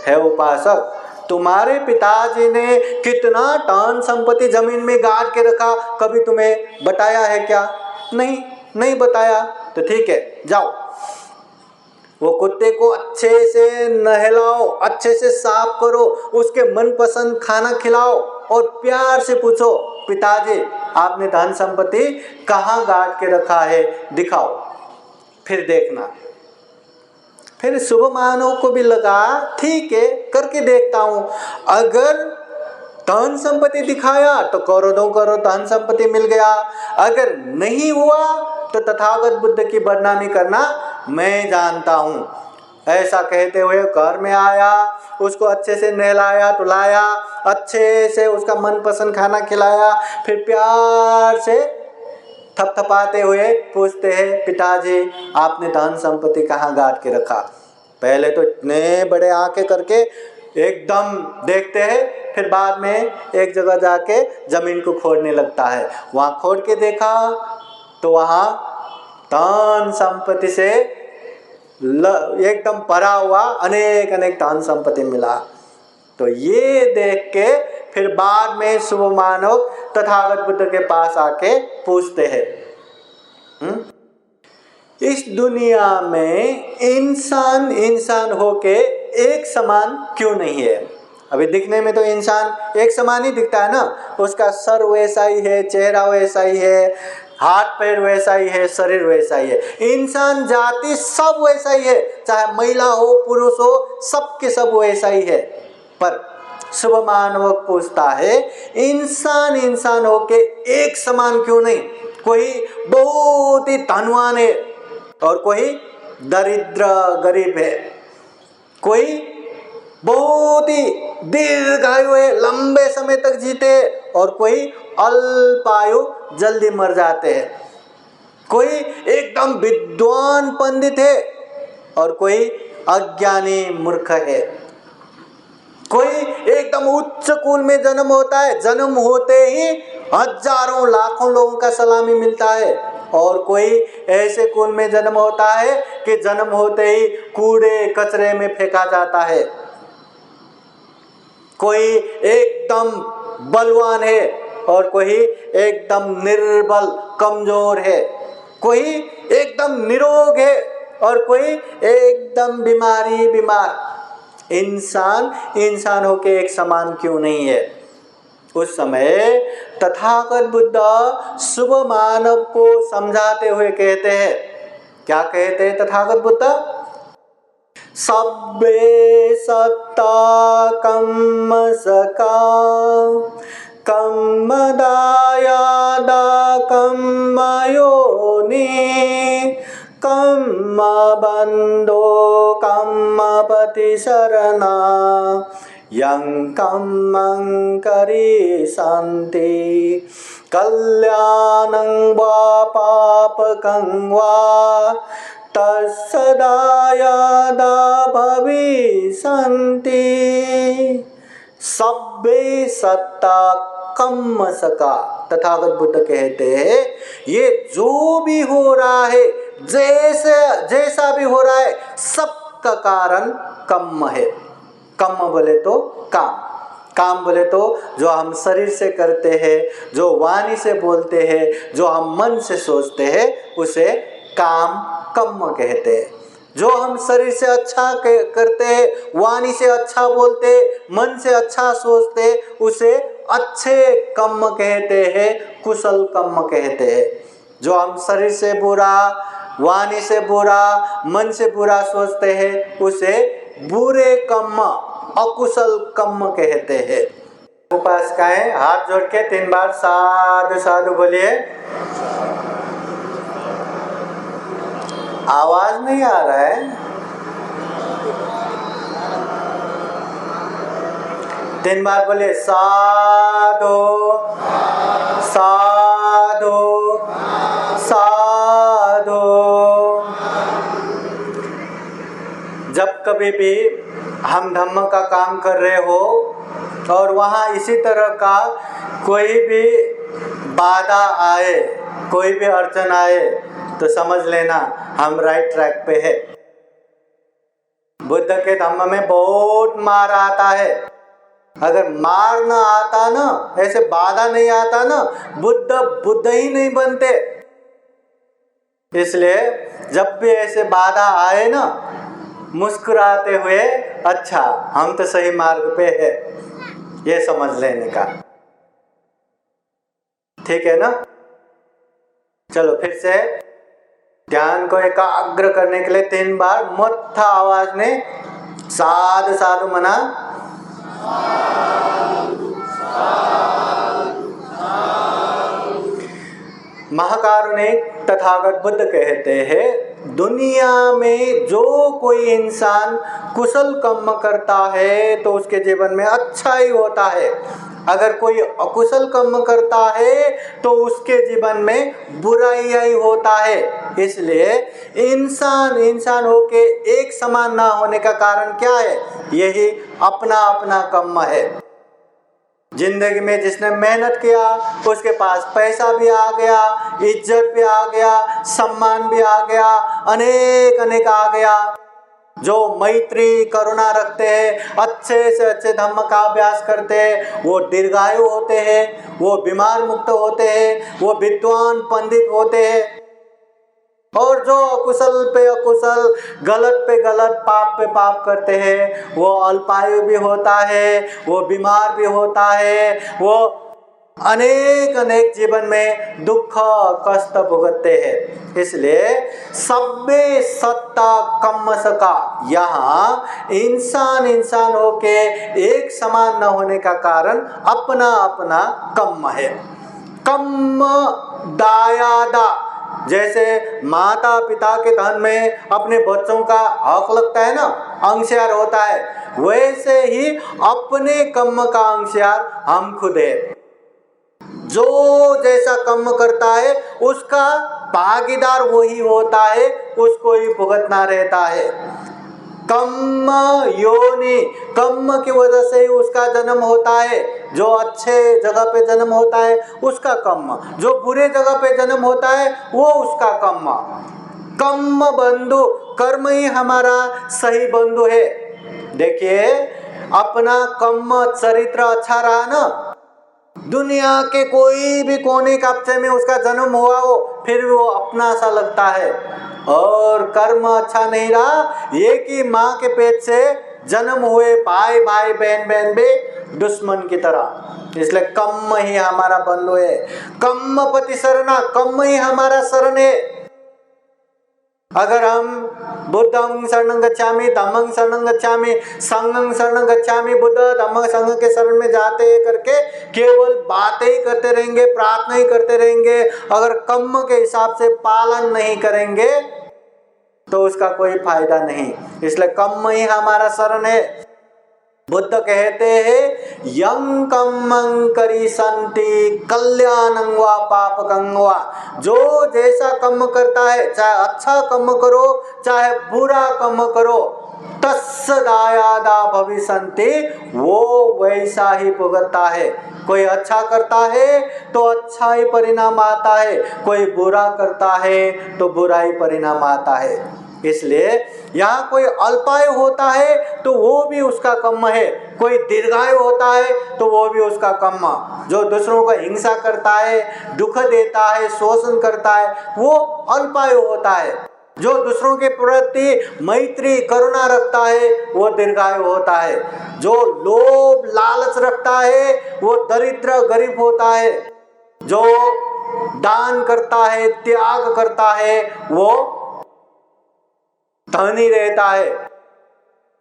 हे उपासक, तुम्हारे पिताजी ने कितना धन संपत्ति जमीन में गाड़ के रखा, कभी तुम्हें बताया है क्या? नहीं बताया। तो ठीक है, जाओ वो कुत्ते को अच्छे से नहलाओ, अच्छे से साफ करो, उसके मनपसंद खाना खिलाओ और प्यार से पूछो, पिताजी आपने धन संपत्ति कहाँ गाड़ के रखा है, दिखाओ, फिर देखना। फिर शुभ मानव को भी लगा, ठीक है करके देखता हूँ, अगर धन संपत्ति दिखाया तो करोड़ों धन संपत्ति मिल गया, अगर नहीं हुआ तो तथागत बुद्ध की बदनामी करना मैं जानता हूँ। ऐसा कहते हुए घर में आया, उसको अच्छे से नहलाया धुलाया, अच्छे से उसका मनपसंद खाना खिलाया, फिर प्यार से थपथपाते हुए पूछते हैं, पिताजी आपने धन संपत्ति कहाँ गाड़ के रखा। पहले तो इतने बड़े आंखें करके एकदम देखते हैं, फिर बाद में एक जगह जाके जमीन को खोदने लगता है। वहाँ खोद के देखा तो वहाँ धन संपत्ति से एकदम भरा हुआ अनेक अनेक धन संपत्ति मिला। तो ये देख के फिर बाद में शुभ मानव तथागत बुद्ध के पास आके पूछते हैं, इस दुनिया में इंसान होके एक समान क्यों नहीं है। अभी दिखने में तो इंसान एक समान ही दिखता है ना, उसका सर वैसा ही है, चेहरा वैसा ही है, हाथ पैर वैसा ही है, शरीर वैसा ही है। इंसान जाति सब वैसा ही है, चाहे महिला हो पुरुष हो, सबके सब वैसा ही है। पर शुभ मानव पूछता है, इंसान होके एक समान क्यों नहीं। कोई बहुत ही धनवान है और कोई दरिद्र गरीब है, कोई बहुत ही दीर्घायु है, लंबे समय तक जीते, और कोई अल्पायु जल्दी मर जाते हैं। कोई एकदम विद्वान पंडित है और कोई अज्ञानी मूर्ख है। कोई एकदम उच्च कुल में जन्म होता है, जन्म होते ही हजारों लाखों लोगों का सलामी मिलता है, और कोई ऐसे कुल में जन्म होता है कि जन्म होते ही कूड़े कचरे में फेंका जाता है। कोई एकदम बलवान है और कोई एकदम निर्बल कमजोर है। कोई एकदम निरोग है और कोई एकदम बीमार। इंसान होके एक समान क्यों नहीं है। उस समय तथागत बुद्ध शुभ मानव को समझाते हुए कहते हैं, क्या कहते हैं तथागत बुद्ध, सब्बे सत्ता कम्म सका कम्म दायादा कम्म योनि कम्म बंधो कम्म पति शरणा यं कम्मं करि शान्ति कल्याणं वा पापकं वा तत्सदायादा भविष्यन्ति। सब्बे सत्ता कम्म सका, तथागत बुद्ध कहते हैं ये जो भी हो रहा है, जैसा भी हो रहा है, सबका कारण कम्म है। कम्म बोले तो काम बोले तो जो हम शरीर से करते हैं, जो वाणी से बोलते हैं, जो हम मन से सोचते हैं, उसे कम्म कहते हैं। जो हम शरीर से अच्छा करते हैं, वाणी से अच्छा बोलते, मन से अच्छा सोचते, उसे अच्छे कम्म कहते हैं, कुशल कम्म कहते हैं। जो हम शरीर से बुरा, वाणी से बुरा, मन से बुरा सोचते हैं, उसे बुरे कम्म, अकुशल कम्म कहते हैं। उपासकाएं हाथ जोड़ के 3 बार साधु साधु बोलिए। आवाज नहीं आ रहा है। 3 बार बोलिए, साधु साधु साधु। जब कभी भी हम धम्म का काम कर रहे हो और वहाँ इसी तरह का कोई भी बाधा आए, कोई भी अड़चन आए, तो समझ लेना हम राइट ट्रैक पे है। बुद्ध के धम्म में बहुत मार आता है। अगर मार ना आता ना, ऐसे बाधा नहीं आता ना, बुद्ध ही नहीं बनते। इसलिए जब भी ऐसे बाधा आए ना, मुस्कुराते हुए अच्छा हम तो सही मार्ग पे है, ये समझ लेने का। ठीक है ना। चलो फिर से ध्यान को एकाग्र करने के लिए 3 बार मोटा आवाज में साधु साधु मना। महाकारुणिक तथागत बुद्ध कहते हैं दुनिया में जो कोई इंसान कुशल कर्म करता है तो उसके जीवन में अच्छा ही होता है। अगर कोई अकुशल कर्म करता है तो उसके जीवन में बुराई ही होता है। इसलिए इंसान होके एक समान ना होने का कारण क्या है? यही अपना अपना कर्म है। जिंदगी में जिसने मेहनत किया उसके पास पैसा भी आ गया, इज्जत भी आ गया, सम्मान भी आ गया, अनेक अनेक आ गया। जो मैत्री करुणा रखते हैं, अच्छे से अच्छे धर्म का अभ्यास करते हैं, वो दीर्घायु होते हैं, वो बीमार मुक्त होते हैं, वो विद्वान पंडित होते हैं। और जो अकुशल पे अकुशल, गलत पे गलत, पाप पे पाप करते हैं, वो अल्पायु भी होता है, वो बीमार भी होता है, वो अनेक अनेक जीवन में दुख कष्ट भुगतते हैं। इसलिए सब्बे सत्ता कम्म सका, यहाँ इंसान होके एक समान न होने का कारण अपना अपना कम्म है। कम्म दायादा, जैसे माता पिता के धन में अपने बच्चों का हक लगता है ना, अंशयार होता है, वैसे ही अपने कर्म का अंशयार हम खुद है। जो जैसा कर्म करता है उसका भागीदार वही होता है, उसको ही भुगतना रहता है। कर्म योनि, कर्म की वजह से ही उसका जन्म होता है। जो अच्छे जगह पे जन्म होता है उसका कर्म, जो बुरे जगह पे जन्म होता है वो उसका कर्म। कर्म बंधु, कर्म ही हमारा सही बंधु है। देखिए, अपना कर्म चरित्र अच्छा रहा ना, दुनिया के कोई भी कोने कब्जे में उसका जन्म हुआ हो फिर वो अपना सा लगता है। और कर्म अच्छा नहीं रहा, एक ही माँ के पेट से जन्म हुए भाई भाई बहन बहन भी दुश्मन की तरह। इसलिए कर्म ही हमारा बंधु है। कर्म पति शरणा, कर्म ही हमारा शरण है। अगर हम बुद्धं शरणं गच्छामि, धम्मं शरणं गच्छामि, संघं शरणं गच्छामि, बुद्ध धम्म संघ के शरण में जाते करके केवल बातें ही करते रहेंगे, प्रार्थना ही करते रहेंगे, अगर कर्म के हिसाब से पालन नहीं करेंगे तो उसका कोई फायदा नहीं। इसलिए कर्म ही हमारा शरण है। बुद्ध कहते हैं, यं कर्मं करिष्यन्ति कल्याणं वा पापकं वा, जो जैसा कर्म करता है, चाहे अच्छा कर्म करो चाहे बुरा कर्म करो, तस्य दायादा भविष्यन्ति, वो वैसा ही भुगतता है। कोई अच्छा करता है तो अच्छा ही परिणाम आता है, कोई बुरा करता है तो बुरा ही परिणाम आता है। इसलिए यहाँ कोई अल्पायु होता है तो वो भी उसका कर्म है, कोई दीर्घायु होता है तो वो भी उसका कर्म। जो दूसरों को हिंसा करता है, दुख देता है, शोषण करता है, वो अल्पायु होता है। जो दूसरों के प्रति मैत्री करुणा रखता है वो दीर्घायु होता है। जो लोभ लालच रखता है वो दरिद्र गरीब होता है। जो दान करता है, त्याग करता है, वो धनी रहता है।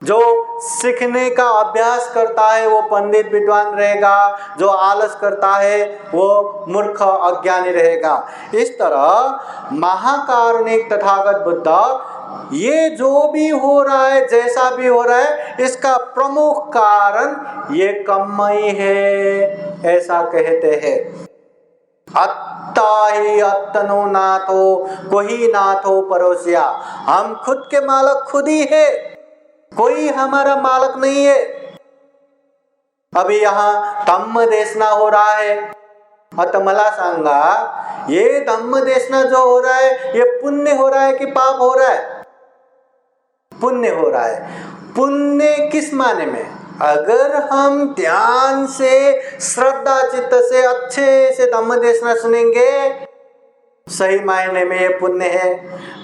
जो सीखने का अभ्यास करता है वो पंडित विद्वान रहेगा, जो आलस करता है वो मूर्ख अज्ञानी रहेगा। इस तरह महाकारुणिक तथागत बुद्ध ये जो भी हो रहा है, जैसा भी हो रहा है, इसका प्रमुख कारण ये कर्म ही है, ऐसा कहते हैं। अत्ता ही अत्तनो नाथो कोई नाथो परोसिया, हम खुद के मालक खुद ही है, कोई हमारा मालक नहीं है। अभी यहाँ धम्म देशना हो रहा है, आता मला सांगा, ये धम्म देशना जो हो रहा है ये पुण्य हो रहा है कि पाप हो रहा है? पुण्य हो रहा है। पुण्य किस माने में? अगर हम ध्यान से श्रद्धा चित्त से अच्छे से धम्म देशना सुनेंगे, सही मायने में ये पुण्य है।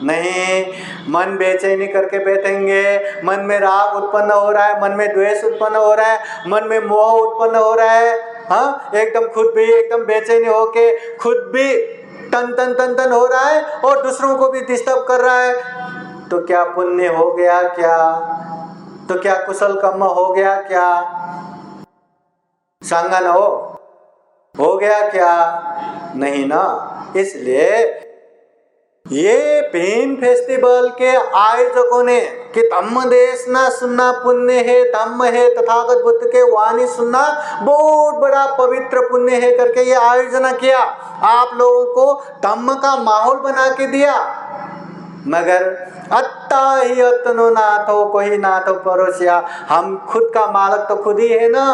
नहीं, मन बेचैनी करके बैठेंगे, मन में राग उत्पन्न हो रहा है, मन में द्वेष उत्पन्न हो रहा है, मन में मोह उत्पन्न हो रहा है, हाँ, एकदम खुद भी एकदम बेचैनी होके खुद भी टन हो रहा है और दूसरों को भी डिस्टर्ब कर रहा है, तो क्या पुण्य हो गया क्या? तो क्या कुशल कर्म हो गया क्या? सांगन हो गया क्या? नहीं ना। इसलिए ये फिल्म फेस्टिवल के आयोजकों ने कि धम्म देशना सुनना पुण्य है, धम्म है तथागत बुद्ध के वाणी सुनना बहुत बड़ा पवित्र पुण्य है करके ये आयोजन किया, आप लोगों को धम्म का माहौल बना के दिया। मगर अत्ता ही अतनो नाथो कोई नाथो परोसिया, हम खुद का मालक तो खुद ही है ना,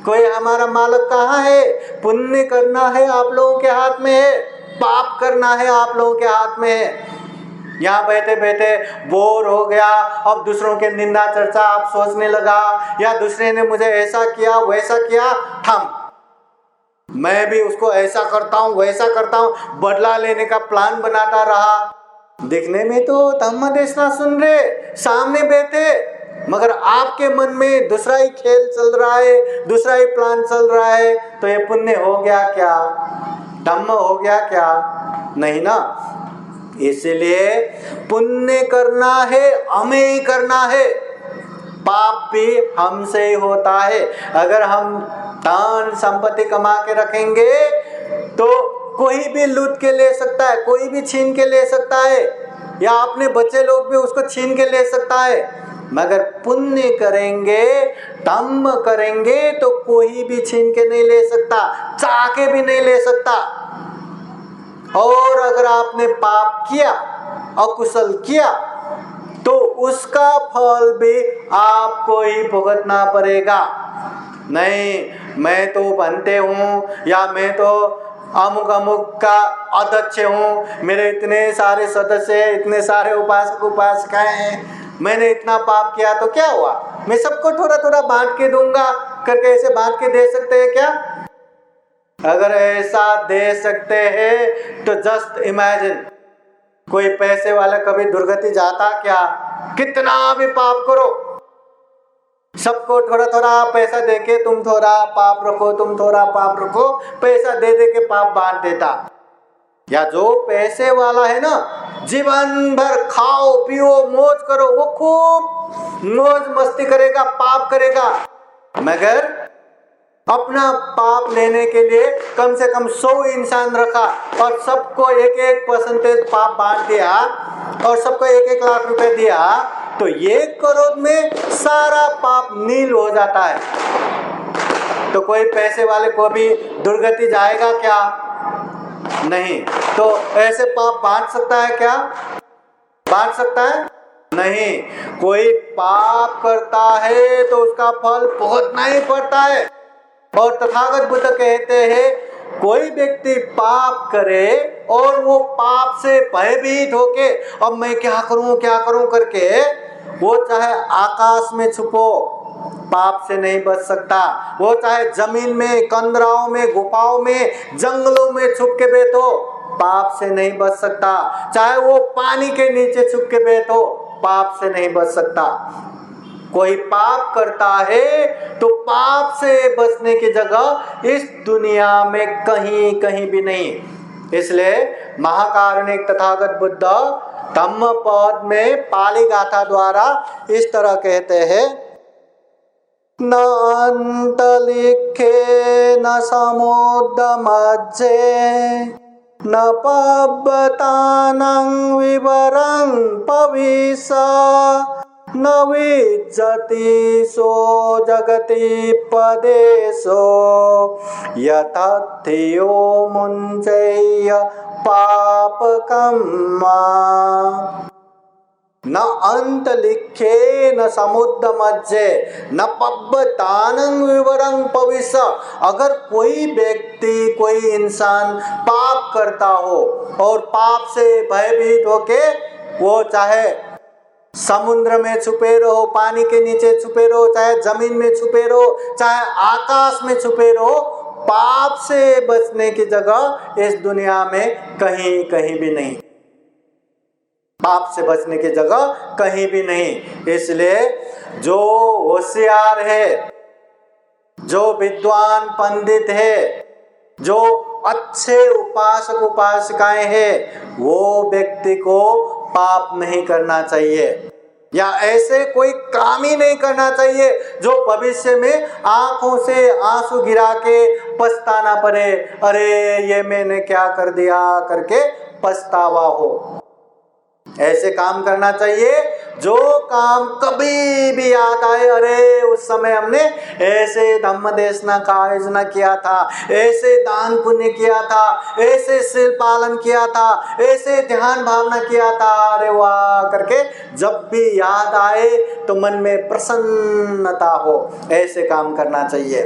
कोई हमारा मालक कहाँ है? पुण्य करना है आप लोगों के हाथ में है, पाप करना है आप लोगों के हाथ में है। यहाँ बैठे बैठे बोर हो गया, अब दूसरों के निंदा चर्चा आप सोचने लगा, या दूसरे ने मुझे ऐसा किया वैसा किया, मैं भी उसको ऐसा करता हूँ वैसा करता हूँ, बदला लेने का प्लान बनाता रहा। दिखने में तो धम्म देशना सुन रहे सामने बैठे, मगर आपके मन में दूसरा ही खेल चल रहा है, दूसरा ही प्लान चल रहा है, तो ये पुण्य हो गया क्या? धम्म हो गया क्या? नहीं ना। इसलिए पुण्य करना है हमें ही करना है, पाप भी हमसे ही होता है। अगर हम धन संपत्ति कमा के रखेंगे तो कोई भी लूट के ले सकता है, कोई भी छीन के ले सकता है, या अपने बच्चे लोग भी उसको छीन के ले सकता है। मगर पुण्य करेंगे, धम्म करेंगे तो कोई भी छीन के नहीं ले सकता, चाह के भी नहीं ले सकता। और अगर आपने पाप किया, अकुशल किया, तो उसका फल भी आपको ही भुगतना पड़ेगा। नहीं मैं तो बनते हूँ, या मैं तो अमुक अमुक का अध्यक्ष हूँ, मेरे इतने सारे सदस्य हैं, इतने सारे उपासक उपासिकाएं हैं, मैंने इतना पाप किया तो क्या हुआ, मैं सबको थोड़ा थोड़ा बांट के दूंगा करके ऐसे बांट के दे सकते हैं क्या? अगर ऐसा दे सकते हैं तो जस्ट इमेजिन, कोई पैसे वाला कभी दुर्गति जाता क्या? कितना भी पाप करो, सबको थोड़ा थोड़ा पैसा देके तुम थोड़ा पाप रखो, तुम थोड़ा पाप रखो, पैसा दे दे के पाप बांट देता। या जो पैसे वाला है ना, जीवन भर खाओ पियो मौज करो, वो खूब मौज मस्ती करेगा, पाप करेगा, मगर अपना पाप लेने के लिए कम से कम 100 इंसान रखा और सबको 1% पाप बांट दिया और सबको 1-1 लाख रुपए दिया, तो 1 करोड़ में सारा पाप नील हो जाता है। तो कोई पैसे वाले को भी दुर्गति जाएगा क्या? नहीं। तो ऐसे पाप बांट सकता है क्या? बांट सकता है? नहीं। कोई पाप करता है तो उसका फल भुगतना ही पड़ता है। और तथागत बुद्ध कहते हैं, कोई व्यक्ति पाप करे और वो पाप से भयभीत होके अब मैं क्या करूं करके, वो चाहे आकाश में छुपो पाप से नहीं बच सकता, वो चाहे जमीन में, कंदराओं में, गुफाओं में, जंगलों में छुप के बैठो पाप से नहीं बच सकता, चाहे वो पानी के नीचे छुप के बैठो पाप से नहीं बच सकता। कोई पाप करता है तो पाप से बचने की जगह इस दुनिया में कहीं कहीं भी नहीं। इसलिए महाकारुणिक तथागत बुद्ध धम्म पद में पाली गाथा द्वारा इस तरह कहते हैं, न अंत लिखे न समुद्र मध्य न पब्बतानं विवरं पविसा न विज्जति सो जगति पदेशो यथाथियो मुञ्चेय पापकम्मा। न अंत लिखे न समुद्र मध्य न पब्बतानं विवरं पविसा। अगर कोई व्यक्ति, कोई इंसान पाप करता हो और पाप से भयभीत होके वो चाहे समुद्र में छुपे रहो, पानी के नीचे छुपे रहो, चाहे जमीन में छुपे रहो, चाहे आकाश में छुपे रहो, पाप से बचने की जगह इस दुनिया में कहीं कहीं भी नहीं, पाप से बचने की जगह कहीं भी नहीं। इसलिए जो होशियार है, जो विद्वान पंडित है, जो अच्छे उपासक उपासिकाएं हैं, वो व्यक्ति को पाप नहीं करना चाहिए, या ऐसे कोई काम ही नहीं करना चाहिए जो भविष्य में आंखों से आंसू गिरा के पछताना पड़े, अरे ये मैंने क्या कर दिया करके पछतावा हो। ऐसे काम करना चाहिए जो काम कभी भी याद आए, अरे उस समय हमने ऐसे धम्म देशना का आयोजन किया था, ऐसे दान पुण्य किया था, ऐसे शील पालन किया था, ऐसे ध्यान भावना किया था, अरे वाह करके जब भी याद आए तो मन में प्रसन्नता हो। ऐसे काम करना चाहिए।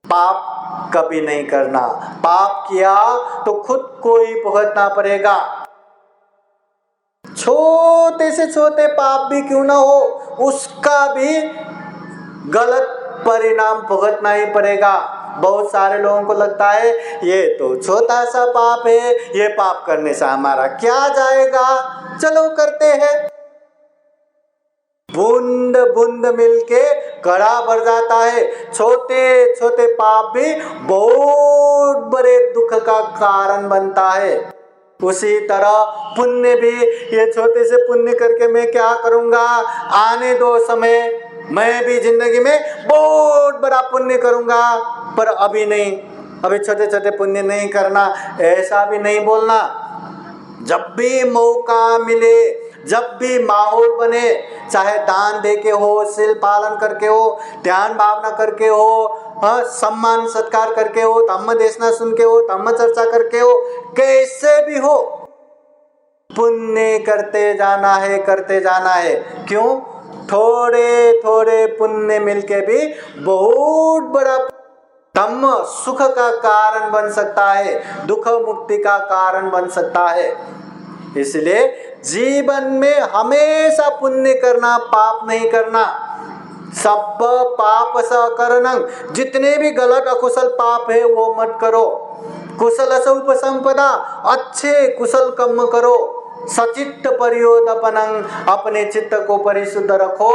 पाप कभी नहीं करना। पाप किया तो खुद को ही भुगतना पड़ेगा। छोटे से छोटे पाप भी क्यों ना हो, उसका भी गलत परिणाम भुगतना ही पड़ेगा। बहुत सारे लोगों को लगता है ये तो छोटा सा पाप है, ये पाप करने से हमारा क्या जाएगा, चलो करते हैं। बूंद बूंद मिलके घड़ा भर जाता है। छोटे छोटे पाप भी बहुत बड़े दुख का कारण बनता है। उसी तरह पुण्य भी, ये छोटे से पुण्य करके मैं क्या करूंगा, आने दो समय, मैं भी जिंदगी में बहुत बड़ा पुण्य करूंगा, पर अभी नहीं, अभी छोटे छोटे पुण्य नहीं करना, ऐसा भी नहीं बोलना। जब भी मौका मिले, जब भी माहौल बने, चाहे दान दे के हो, शील पालन करके हो, ध्यान भावना करके हो, सम्मान सत्कार करके हो, धम्म देशना सुन के हो, धम्म चर्चा करके हो, कैसे भी हो, पुण्य करते जाना है, करते जाना है। क्यों? थोड़े थोड़े पुण्य मिलके भी बहुत बड़ा धम्म सुख का कारण बन सकता है, दुख मुक्ति का कारण बन सकता है। इसलिए जीवन में हमेशा पुण्य करना, पाप नहीं करना। सब पाप सकरणं, जितने भी गलत अकुशल पाप है वो मत करो। कुशल उपसंपदा, अच्छे कुशल कर्म करो। सचित्त परियोदपनं, अपने चित्त को परिशुद्ध रखो।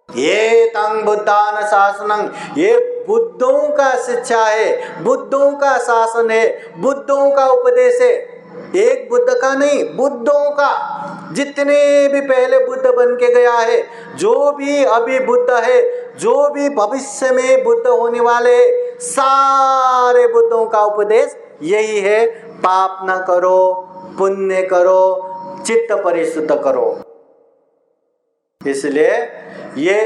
ये तंग बुद्धान शासनं, ये बुद्धों का शिक्षा है, बुद्धों का शासन है, बुद्धों का उपदेश है। एक बुद्ध का नहीं, बुद्धों का। जितने भी पहले बुद्ध बन के गया है, जो भी अभी बुद्ध है, जो भी भविष्य में बुद्ध होने वाले, सारे बुद्धों का उपदेश यही है, पाप न करो, पुण्य करो, चित्त परिशुद्ध करो। इसलिए ये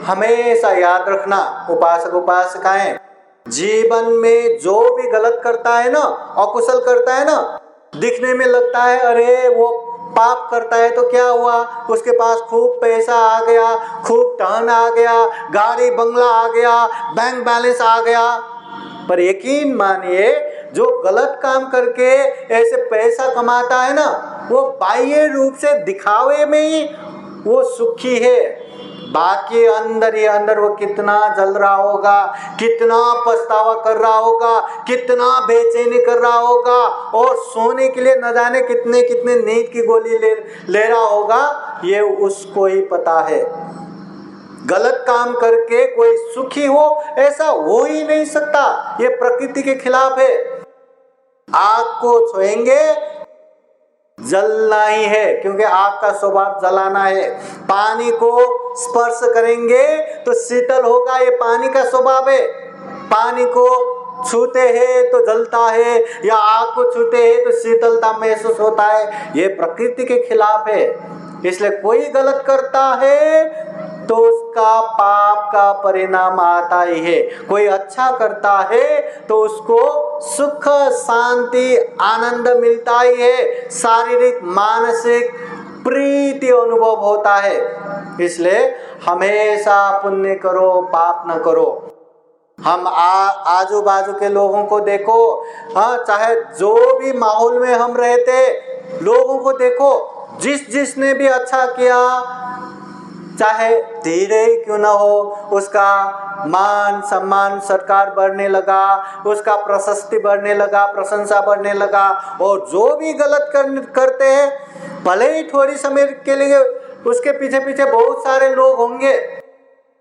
हमेशा याद रखना, उपासक उपासिकाएं, जीवन में जो भी गलत करता है ना, अकुशल करता है ना, दिखने में लगता है अरे वो पाप करता है तो क्या हुआ, उसके पास खूब पैसा आ गया, खूब धन आ गया, गाड़ी बंगला आ गया, बैंक बैलेंस आ गया, पर यकीन मानिए जो गलत काम करके ऐसे पैसा कमाता है ना, वो बाह्य रूप से दिखावे में ही वो सुखी है, बाकी अंदर ही अंदर वो कितना जल रहा होगा, कितना पछतावा कर रहा होगा, कितना बेचैनी कर रहा होगा, और सोने के लिए न जाने कितने कितने नींद की गोली ले रहा होगा, ये उसको ही पता है। गलत काम करके कोई सुखी हो ऐसा हो ही नहीं सकता, ये प्रकृति के खिलाफ है। आग को छुएंगे जलना ही है, क्योंकि आग का स्वभाव जलाना है। पानी को स्पर्श करेंगे तो शीतल होगा, ये पानी का स्वभाव है। पानी को छूते हैं तो जलता है, या आग को छूते हैं तो शीतलता महसूस होता है, ये प्रकृति के खिलाफ है। इसलिए कोई गलत करता है तो उसका पाप का परिणाम आता ही है, कोई अच्छा करता है तो उसको सुख शांति आनंद मिलता ही है, शारीरिक मानसिक प्रीति अनुभव होता है। इसलिए हमेशा पुण्य करो, पाप न करो। हम आजू बाजू के लोगों को देखो, हाँ, चाहे जो भी माहौल में हम रहते लोगों को देखो, जिसने भी अच्छा किया, चाहे धीरे ही क्यों ना हो, उसका मान सम्मान सत्कार बढ़ने लगा, उसका प्रशस्ति बढ़ने लगा, प्रशंसा बढ़ने लगा। और जो भी गलत करते हैं, भले ही थोड़ी समय के लिए उसके पीछे पीछे बहुत सारे लोग होंगे,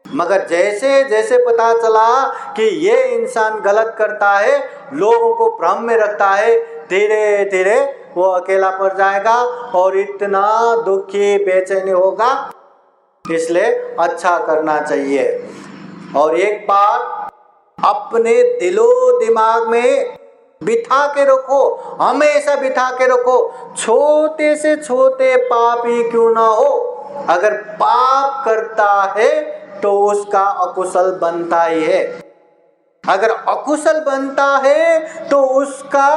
मगर जैसे जैसे पता चला कि ये इंसान गलत करता है, लोगों को भ्रम में रखता है, धीरे धीरे वो अकेला पड़ जाएगा और इतना दुखी बेचैनी होगा। इसलिए अच्छा करना चाहिए। और एक बात अपने दिलो दिमाग में बिठा के रखो, हमेशा बिठा के रखो। छोटे से छोटे पाप ही क्यों ना हो, अगर पाप करता है तो उसका अकुशल बनता ही है। अगर अकुशल बनता है तो उसका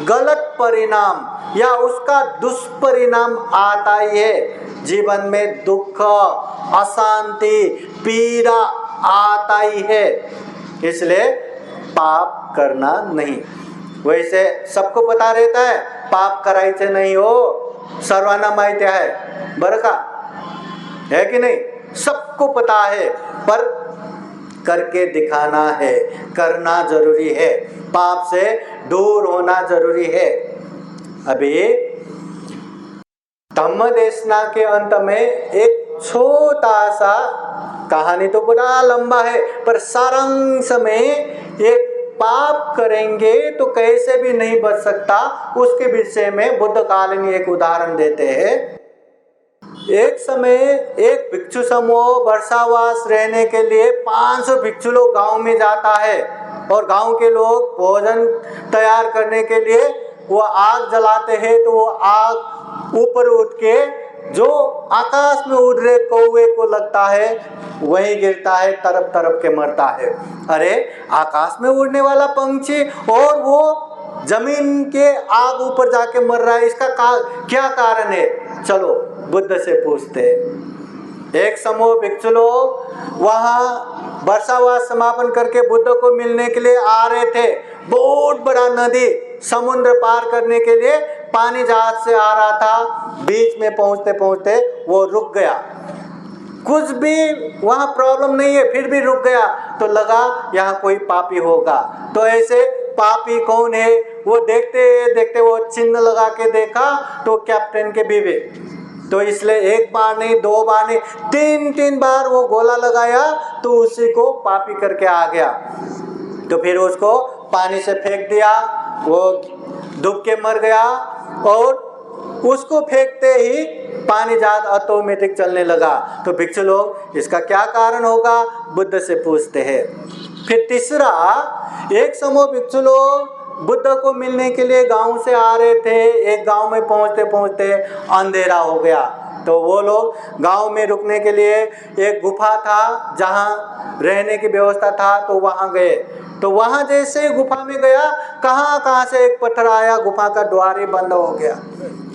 गलत परिणाम या उसका दुष्परिणाम आता ही है। जीवन में दुख, अशांति, पीड़ा आता ही है। इसलिए पाप करना नहीं। वैसे सबको पता रहता है पाप करायचे नहीं हो, सर्वांना माहिती है बरं का, है कि नहीं? सबको पता है, पर करके दिखाना है, करना जरूरी है, पाप से दूर होना जरूरी है। अभी धम्म देशना के अंत में एक छोटा सा कहानी, तो बड़ा लंबा है, पर सारांश में एक पाप करेंगे तो कैसे भी नहीं बच सकता, उसके विषय में बुद्धकालीन एक उदाहरण देते हैं। एक समय एक भिक्षु समूह वर्षावास रहने के लिए 500 भिक्षु लोग गांव में जाता है, और गांव के लोग भोजन तैयार करने के लिए वो आग जलाते हैं। तो वो आग ऊपर उठ के जो आकाश में उड़ रहे कौवे को लगता है, वहीं गिरता है, तरफ तरफ के मरता है। अरे आकाश में उड़ने वाला पंछी और वो जमीन के आग ऊपर जाके मर रहा है, इसका क्या कारण है? चलो बुद्ध से पूछते हैं। एक समूह भिक्षु लोग वहां वर्षावास समापन करके बुद्ध को मिलने के लिए आ रहे थे। बहुत बड़ा नदी समुद्र पार करने के लिए पानी जहाज से आ रहा था। बीच में पहुंचते पहुंचते वो रुक गया। कुछ भी वहां प्रॉब्लम नहीं है, फिर भी रुक गया। तो लगा यहाँ कोई पापी होगा। तो ऐसे पापी कौन है वो देखते देखते वो चिन्ह लगा के देखा, तो कैप्टन के बीवी। तो इसलिए एक बार नहीं, दो बार नहीं, तीन बार वो गोला लगाया, तो उसी को पापी करके आ गया। तो फिर उसको पानी से फेंक दिया, वो डूब के मर गया। और उसको फेंकते ही पानी जहाज ऑटोमेटिक चलने लगा। तो भिक्षु लोग इसका क्या कारण होगा, बुद्ध से पूछते हैं। फिर तीसरा, एक समूह भिक्षु लोग बुद्ध को मिलने के लिए गांव से आ रहे थे। एक गांव में पहुंचते पहुंचते अंधेरा हो गया। तो वो लोग गांव में रुकने के लिए एक गुफा था जहां रहने की व्यवस्था था, तो वहां गए। तो वहां जैसे गुफा में गया, कहां से एक पत्थर आया, गुफा का द्वार ही बंद हो गया।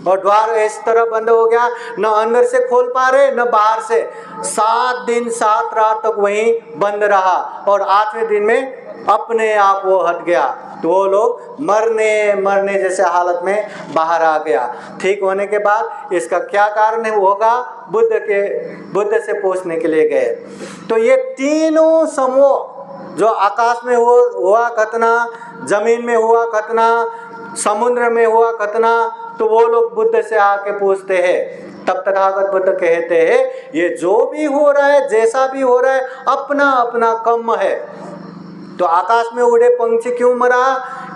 और द्वार इस तरह बंद हो गया, न अंदर से खोल पा रहे न बाहर से। 7 दिन 7 रात तक वहीं बंद रहा, और 8वें दिन में अपने आप वो हट गया। तो वो लोग मरने जैसे हालत में बाहर आ गया। ठीक होने के बाद इसका क्या कारण है होगा, बुद्ध से पूछने के लिए गए। तो ये तीनों समूह, जो आकाश में हुआ घटना, जमीन में हुआ घटना, समुद्र में हुआ घटना, तो वो लोग बुद्ध से आके पूछते हैं। तब तथागत बुद्ध कहते हैं, ये जो भी हो रहा है, जैसा भी हो रहा है, अपना अपना कर्म है। तो आकाश में उड़े पंछी क्यों मरा,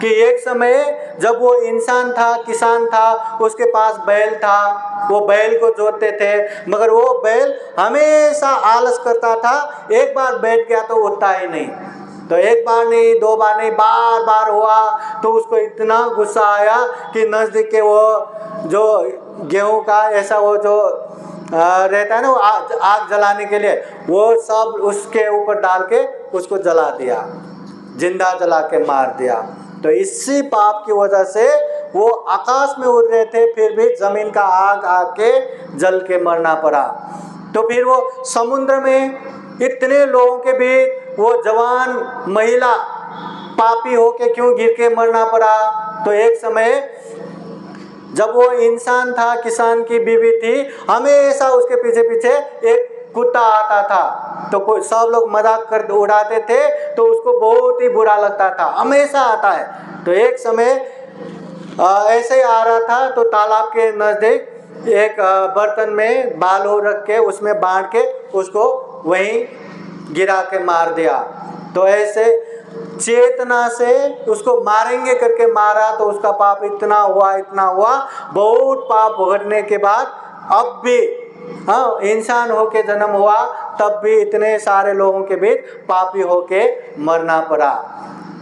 कि एक समय जब वो इंसान था, किसान था, उसके पास बैल था, वो बैल को जोतते थे, मगर वो बैल हमेशा आलस करता था। एक बार बैठ गया तो उठता ही नहीं। तो एक बार नहीं, दो बार नहीं, बार बार हुआ। तो उसको इतना गुस्सा आया कि नज़दीक के वो जो गेहूं का ऐसा वो जो रहता है ना, वो आग जलाने के लिए, वो सब उसके ऊपर डाल के उसको जला दिया, जिंदा जला के मार दिया। तो इसी पाप की वजह से वो आकाश में उड़ रहे थे, फिर भी जमीन का आग आके जल के मरना पड़ा। तो फिर वो समुद्र में इतने लोगों के बीच वो जवान महिला पापी होके क्यों गिर के मरना पड़ा। तो एक समय जब वो इंसान था, किसान की बीवी थी, हमेशा उसके पीछे पीछे एक कुत्ता आता था। तो कोई सब लोग मजाक कर उड़ाते थे, तो उसको बहुत ही बुरा लगता था, हमेशा आता है। तो एक समय ऐसे ही आ रहा था, तो तालाब के नज़दीक एक बर्तन में बालू रख के उसमें बांध के उसको वहीं गिरा के मार दिया। तो ऐसे चेतना से उसको मारेंगे करके मारा, तो उसका पाप इतना हुआ। बहुत पाप भुगतने के बाद अब भी इंसान होके जन्म हुआ, तब भी इतने सारे लोगों के बीच पापी होके मरना पड़ा।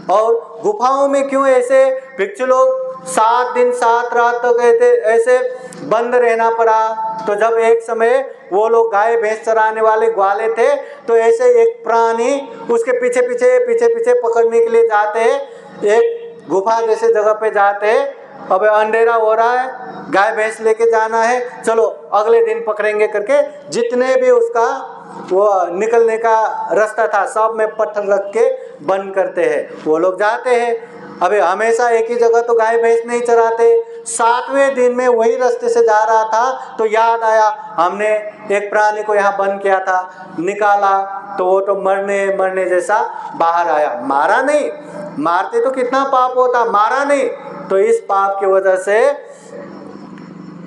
और गुफाओं में क्यों ऐसे भिक्षु लोग 7 दिन 7 रात तक ऐसे बंद रहना पड़ा? तो जब एक समय वो लोग गाय भैंस चराने वाले ग्वाले थे, तो ऐसे एक प्राणी उसके पीछे पीछे पकड़ने के लिए जाते हैं, एक गुफा जैसे जगह पे जाते हैं। अब अंधेरा हो रहा है, गाय भैंस लेके जाना है, चलो अगले दिन पकड़ेंगे करके जितने भी उसका वो निकलने का रास्ता था सब में पत्थर रख के बंद करते हैं। वो लोग जाते हैं। अबे हमेशा एक ही जगह तो गाय भैंस नहीं चराते। 7वें दिन में वही रास्ते से जा रहा था तो याद आया हमने एक प्राणी को यहाँ बंद किया था, निकाला तो वो तो मरने जैसा बाहर आया। मारा नहीं, मारते तो कितना पाप होता, मारा नहीं। तो इस पाप की वजह से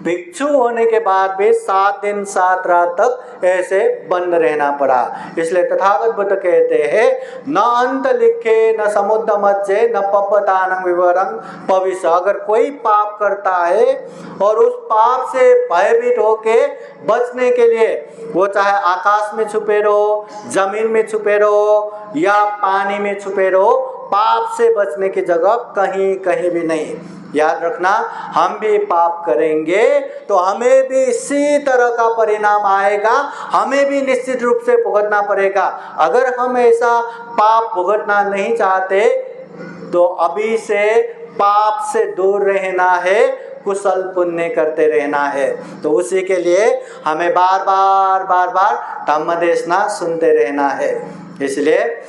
भिक्षु होने के बाद भी 7 दिन 7 रात तक ऐसे बंद रहना पड़ा। इसलिए तथागत बुद्ध कहते हैं, न अंत लिखे न समुद्र मज्जे न पपतानंग विवरंग पविष्य। अगर कोई पाप करता है और उस पाप से भयभीत होके बचने के लिए, वो चाहे आकाश में छुपे रहो, जमीन में छुपे रहो या पानी में छुपे रहो, पाप से बचने की जगह कहीं भी नहीं। याद रखना, हम भी पाप करेंगे तो हमें भी इसी तरह का परिणाम आएगा, हमें भी निश्चित रूप से भुगतना पड़ेगा। अगर हम ऐसा पाप भुगतना नहीं चाहते तो अभी से पाप से दूर रहना है, कुशल पुण्य करते रहना है। तो उसी के लिए हमें बार बार धम्म देशना सुनते रहना है। इसलिए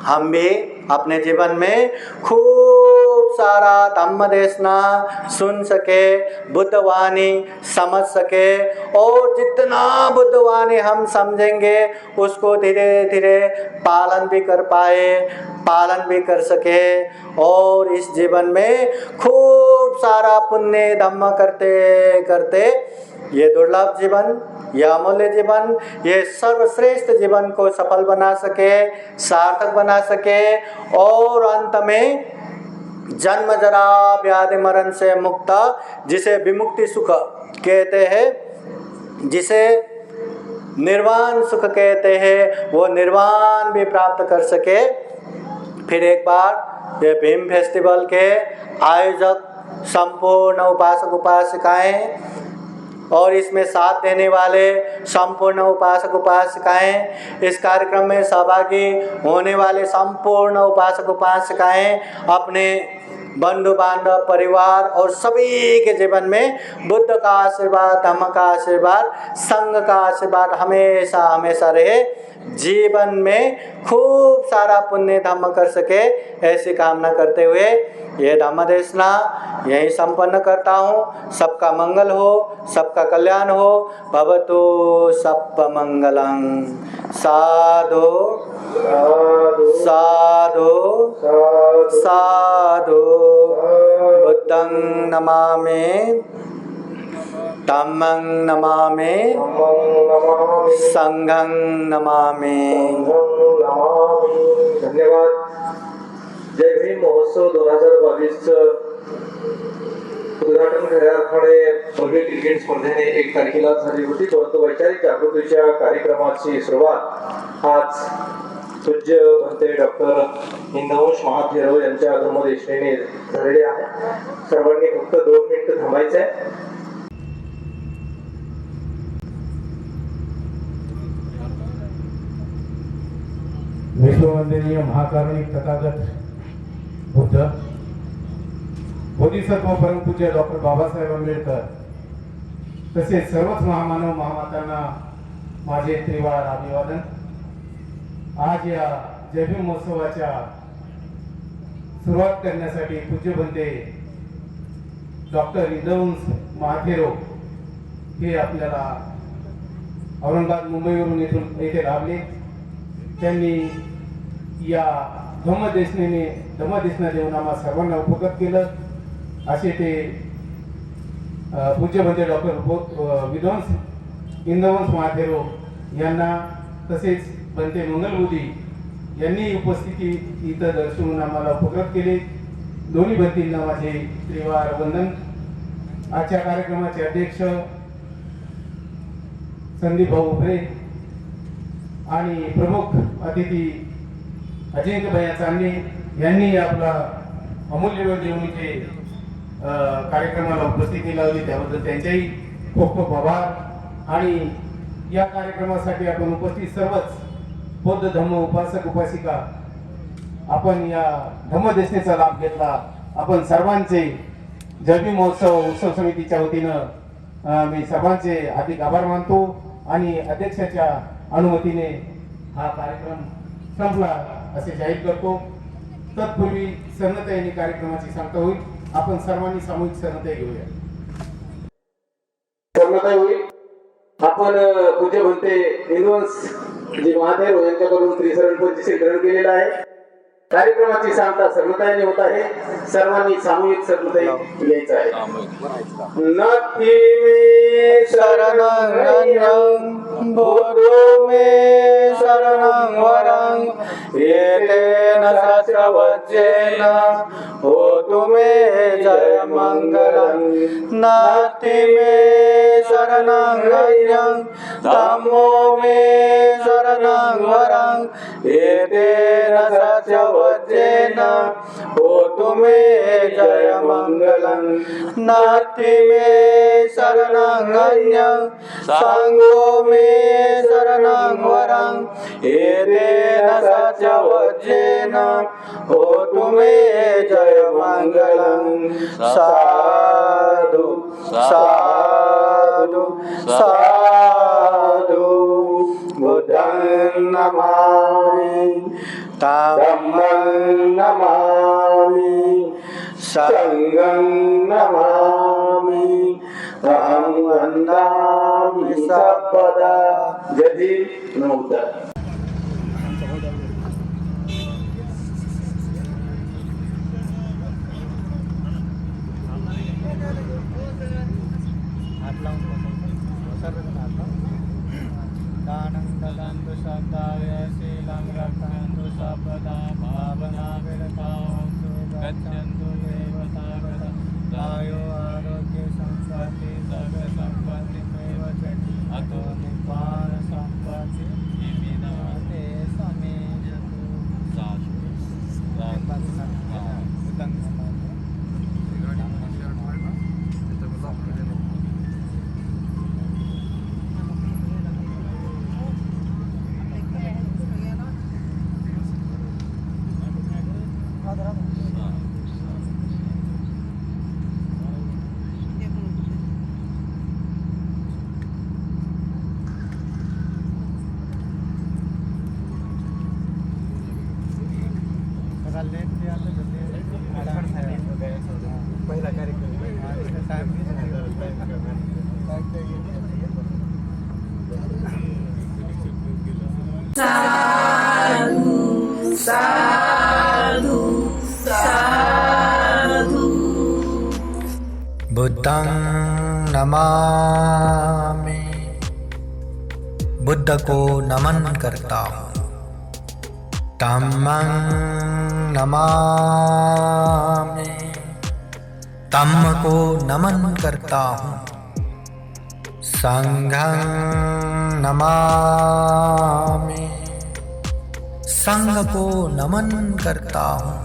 हम भी अपने जीवन में खूब सारा धम्म देशना सुन सके, बुद्धवाणी समझ सके, और जितना बुद्धवाणी हम समझेंगे उसको धीरे धीरे पालन भी कर पाए, पालन भी कर सके, और इस जीवन में खूब सारा पुण्य धम्म करते करते ये दुर्लभ जीवन, यह अमूल्य जीवन, ये सर्वश्रेष्ठ जीवन को सफल बना सके, सार्थक बना सके, और अंत में जन्म जरा व्याधि मरण से मुक्त, जिसे विमुक्ति सुख कहते हैं, जिसे निर्वाण सुख कहते हैं, वो निर्वाण भी प्राप्त कर सके। फिर एक बार ये भीम फेस्टिवल के आयोजक संपूर्ण उपासक उपासिकाएं और इसमें साथ देने वाले संपूर्ण उपासक उपासिकाएं, इस कार्यक्रम में सहभागी होने वाले संपूर्ण उपासक उपासिकाएं अपने बंधु बांधव परिवार और सभी के जीवन में बुद्ध का आशीर्वाद, धम्म का आशीर्वाद, संघ का आशीर्वाद हमेशा हमेशा रहे। जीवन में खूब सारा पुण्य धम्म कर सके, ऐसी कामना करते हुए ये धम्म देशना यही संपन्न करता हूँ। सबका मंगल हो, सबका कल्याण हो। भवतु सप्प मंगलं। साधु साधु साधु। बुद्धं नमामि, धम्मं नमामि, संघं नमामि। धन्यवाद। जय भीम महोत्सव 2022 उद्घाटन खऱ्या अर्थाने भव्य क्रिकेट स्पर्धेने 1 तारखेला झाली होती, परंतु वैचारिक जागृतीच्या कार्यक्रमाची सुरुवात आज पूज्य भंते डॉक्टर हिंदवंश महाथेरो यांच्या धर्मदेशनेने झालेली आहे। सर्वांनी फक्त 2 मिनिटं थांबायचे आहे। विश्ववंदनीय महाकारुणिक तथागत बुद्ध, बोधिसत्व परमपूज्य डॉक्टर बाबासाहेब आंबेडकर तसेच सर्वच महामानव महामातांना माझे त्रिवार अभिवादन। आज या जय भीम महोत्सवाच्या सुरुवात करण्यासाठी पूज्य बनते डॉक्टर हिंदवंश महाथेरो हे आपल्याला औरंगाबाद मुंबईवरून येथे लाभले। त्यांनी या धम्मदेशना देऊन आम्हा सर्वांना उपकृत केलं, असे ते पूज्य बनते डॉक्टर विद्वांस हिंदवंश महाथेरो यांना तसेच बनते मंगलबुद्धी यांनी उपस्थिती इथं दर्शवून आम्हाला उपकृत केले। दोन्ही बनतींना माझे त्रिवार वंदन। आजच्या कार्यक्रमाचे अध्यक्ष संदीप भाऊ उपरे आणि प्रमुख अतिथी अजिंक्य भैया चांदणे यांनी आपला अमूल्य वेळ देऊन इथे कार्यक्रमाला उपस्थिती लावली, त्याबद्दल त्यांच्याही खूप खूप आभार. आणि या कार्यक्रमासाठी आपण उपस्थित सर्वच बौद्ध धम्म उपासक उपासिका आपण या धम्मदेशनेचा लाभ घेतला. आपण सर्वांचे जयबी महोत्सव उत्सव समितीच्या वतीनं मी सर्वांचे हार्दिक आभार मानतो आणि अध्यक्षाच्या अनुमतीने हा कार्यक्रम संपला असे जाहीर करतो. तत्पूर्वी सर्णताईने कार्यक्रमाची सांगता होईल. आपण सर्वांनी सामूहिक सर्णताई घेऊया. सर्णताई होईल. आपण पूज्य म्हणते हिंदुवंश जी महादेव यांच्याकडून त्रिशरण पंचशील ग्रहण केलेला आहे. कार्यक्रमाची सांगता सर्णताईने होत आहे. सर्वांनी सामूहिक सर्णताई घ्यायचं आहे. नथी मे शरणं बोधो मे शरणं वरं येतेन सस्रवज्रेण होतु मे जय मंगलं. नास्ति मे शरणं अन्यं धम्मो मे शरणं वरं येतेन सस्रवज्रेण होतु मे जय मंगलं. नास्ति मे शरणं अन्यं संगो मे शरणं वरं येतेन सस्रवज्रेण होतु मे जय मंगलं. साधु साधु साधु बुद्धं नमामि धम्मं नमामि संघं नमामि अहं वन्दामि सर्वदा. जय नमो. दानं ददन्तु शब्दाय शीलं रक्षन्तु सर्वदा भावनाविरतावन्तु गच्छन्तु देवतागत आयो आरोग्य संपत्ति सर्वसम्पत्तिमेव च अतो निपान सम्पत्ति विनाते समेजतु. पहिला कार्यक्रम साधु साधु साधु. बुद्धं नमामि, बुद्ध को नमन करता हूँ. धम्मं नमामि, धम्म को नमन करता हूँ. संघं नमामि, संघ को नमन करता हूँ.